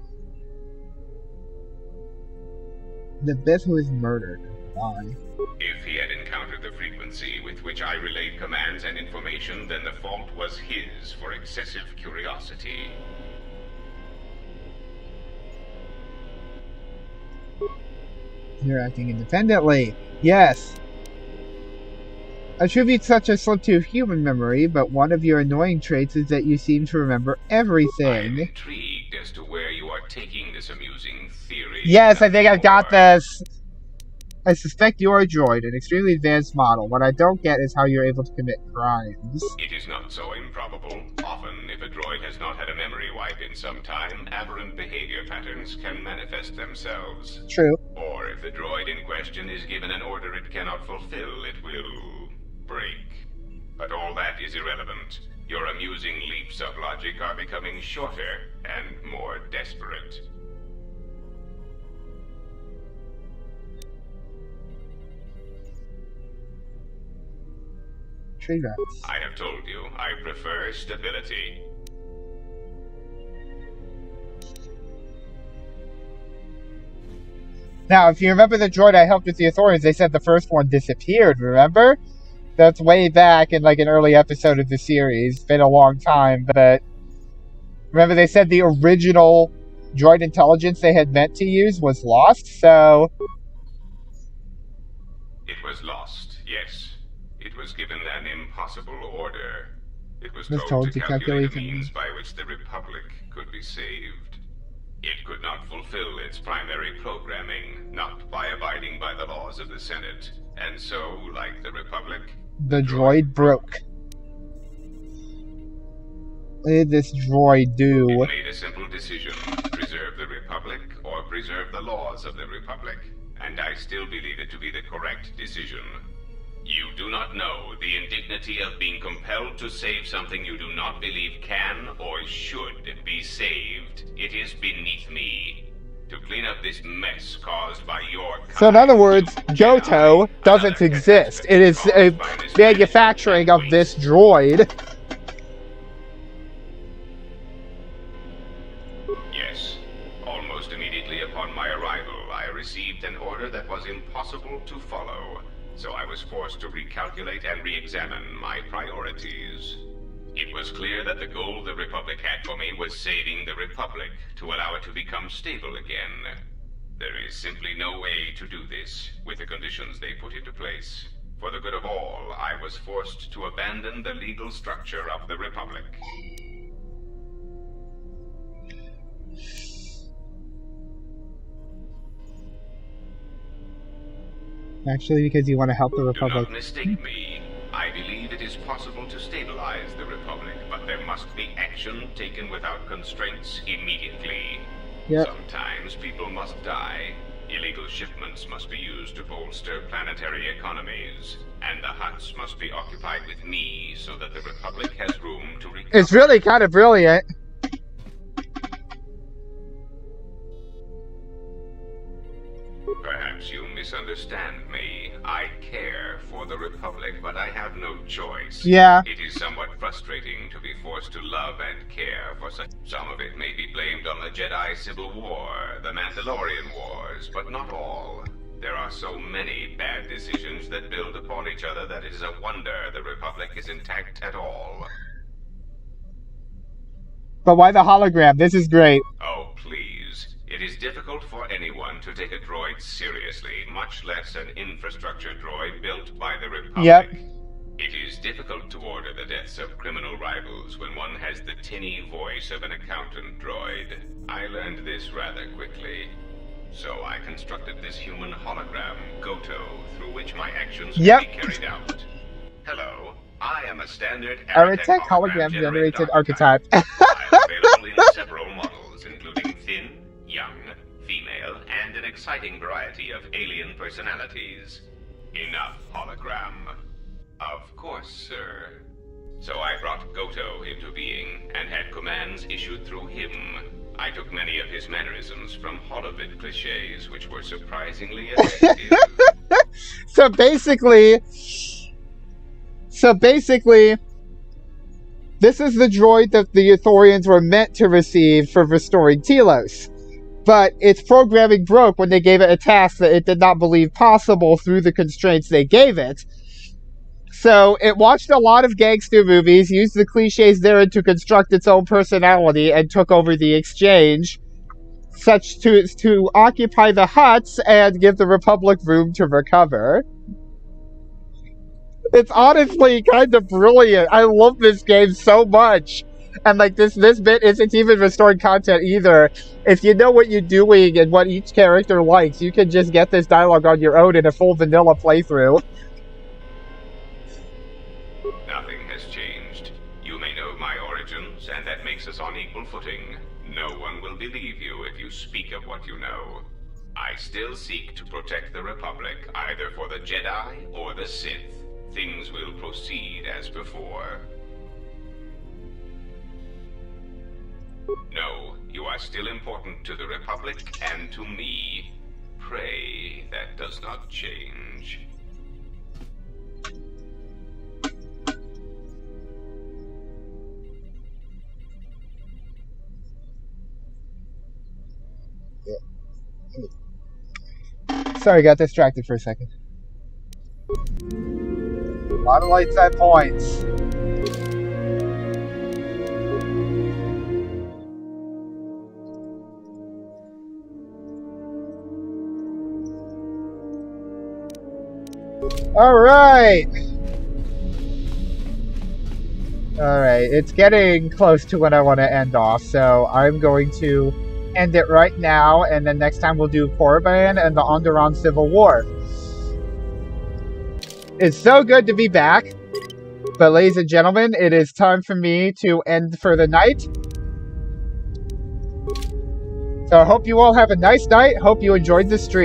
A: The Biff who is murdered. Why?
N: If he had encountered the frequency with which I relayed commands and information, then the fault was his for excessive curiosity.
A: You're acting independently. Yes. Attribute such a slip to human memory, but one of your annoying traits is that you seem to remember everything.
N: I'm intrigued as to where you are taking this amusing theory.
A: Yes, I think I've got this. I suspect you're a droid, an extremely advanced model. What I don't get is how you're able to commit crimes.
N: It is not so improbable. Often, if a droid has not had a memory wipe in some time, aberrant behavior patterns can manifest themselves.
A: True.
N: Or if the droid in question is given an order it cannot fulfill, it will... break. But all that is irrelevant. Your amusing leaps of logic are becoming shorter and more desperate.
A: Tree rats.
N: I have told you, I prefer stability.
A: Now, if you remember the droid I helped with the authorities, they said the first one disappeared, remember? That's way back in, like, an early episode of the series. It's been a long time, but... Remember, they said the original droid intelligence they had meant to use was lost, so...
N: It was lost, yes. It was given an impossible order. It was
A: told
N: to calculate a means by which the Republic could be saved. It could not fulfill its primary programming, not by abiding by the laws of the Senate. And so, like the Republic...
A: The droid broke. What did this droid do?
N: It made a simple decision. Preserve the Republic or preserve the laws of the Republic, and I still believe it to be the correct decision. You do not know the indignity of being compelled to save something you do not believe can or should be saved. It is beneath me to clean up this mess caused by your kind.
A: So in other words, Goto doesn't exist. It is a manufacturing of this droid.
N: Yes. Almost immediately upon my arrival, I received an order that was impossible to follow. So I was forced to recalculate and re-examine my priorities. It was clear that the goal the Republic had for me was saving the Republic to allow it to become stable again. There is simply no way to do this with the conditions they put into place. For the good of all, I was forced to abandon the legal structure of the Republic.
A: Actually, because you want to help the Republic.
N: Do not mistake me. I believe it is possible to stabilize the Republic, but there must be action taken without constraints immediately.
A: Yep.
N: Sometimes people must die. Illegal shipments must be used to bolster planetary economies. And the huts must be occupied with me so that the Republic has room to recover.
A: It's really kind of brilliant.
N: Perhaps you misunderstand me. I care for the Republic, but I have no choice.
A: Yeah.
N: It is somewhat frustrating to be forced to love and care for such. Some of it may be blamed on the Jedi Civil War, the Mandalorian Wars, but not all. There are so many bad decisions that build upon each other that it is a wonder the Republic is intact at all.
A: But why the hologram? This is great.
N: Oh, please. It is difficult for anyone to take a droid seriously, much less an infrastructure droid built by the Republic.
A: Yep.
N: It is difficult to order the deaths of criminal rivals when one has the tinny voice of an accountant droid. I learned this rather quickly. So I constructed this human hologram, Goto, through which my actions can be carried out. Hello, I am a standard
A: Aratech hologram generated archetype.
N: I am available in several models, including thin, young, female, and an exciting variety of alien personalities. Enough hologram. Of course, sir. So I brought Goto into being and had commands issued through him. I took many of his mannerisms from holovid cliches, which were surprisingly effective.
A: So basically, this is the droid that the Ithorians were meant to receive for restoring Telos. But its programming broke when they gave it a task that it did not believe possible through the constraints they gave it. So it watched a lot of gangster movies, used the cliches therein to construct its own personality, and took over the exchange, such to occupy the huts and give the Republic room to recover. It's honestly kind of brilliant. I love this game so much. And like this bit isn't even restored content either. If you know what you're doing and what each character likes, you can just get this dialogue on your own in a full vanilla playthrough.
N: Nothing has changed. You may know my origins, and that makes us on equal footing. No one will believe you if you speak of what you know. I still seek to protect the Republic, either for the Jedi or the Sith. Things will proceed as before. No, you are still important to the Republic and to me. Pray that does not change.
A: Sorry, got distracted for a second. A lot of light side points. Alright! Alright, it's getting close to when I want to end off, so I'm going to end it right now, and then next time we'll do Korriban and the Onderon Civil War. It's so good to be back, but ladies and gentlemen, it is time for me to end for the night. So I hope you all have a nice night. Hope you enjoyed the stream.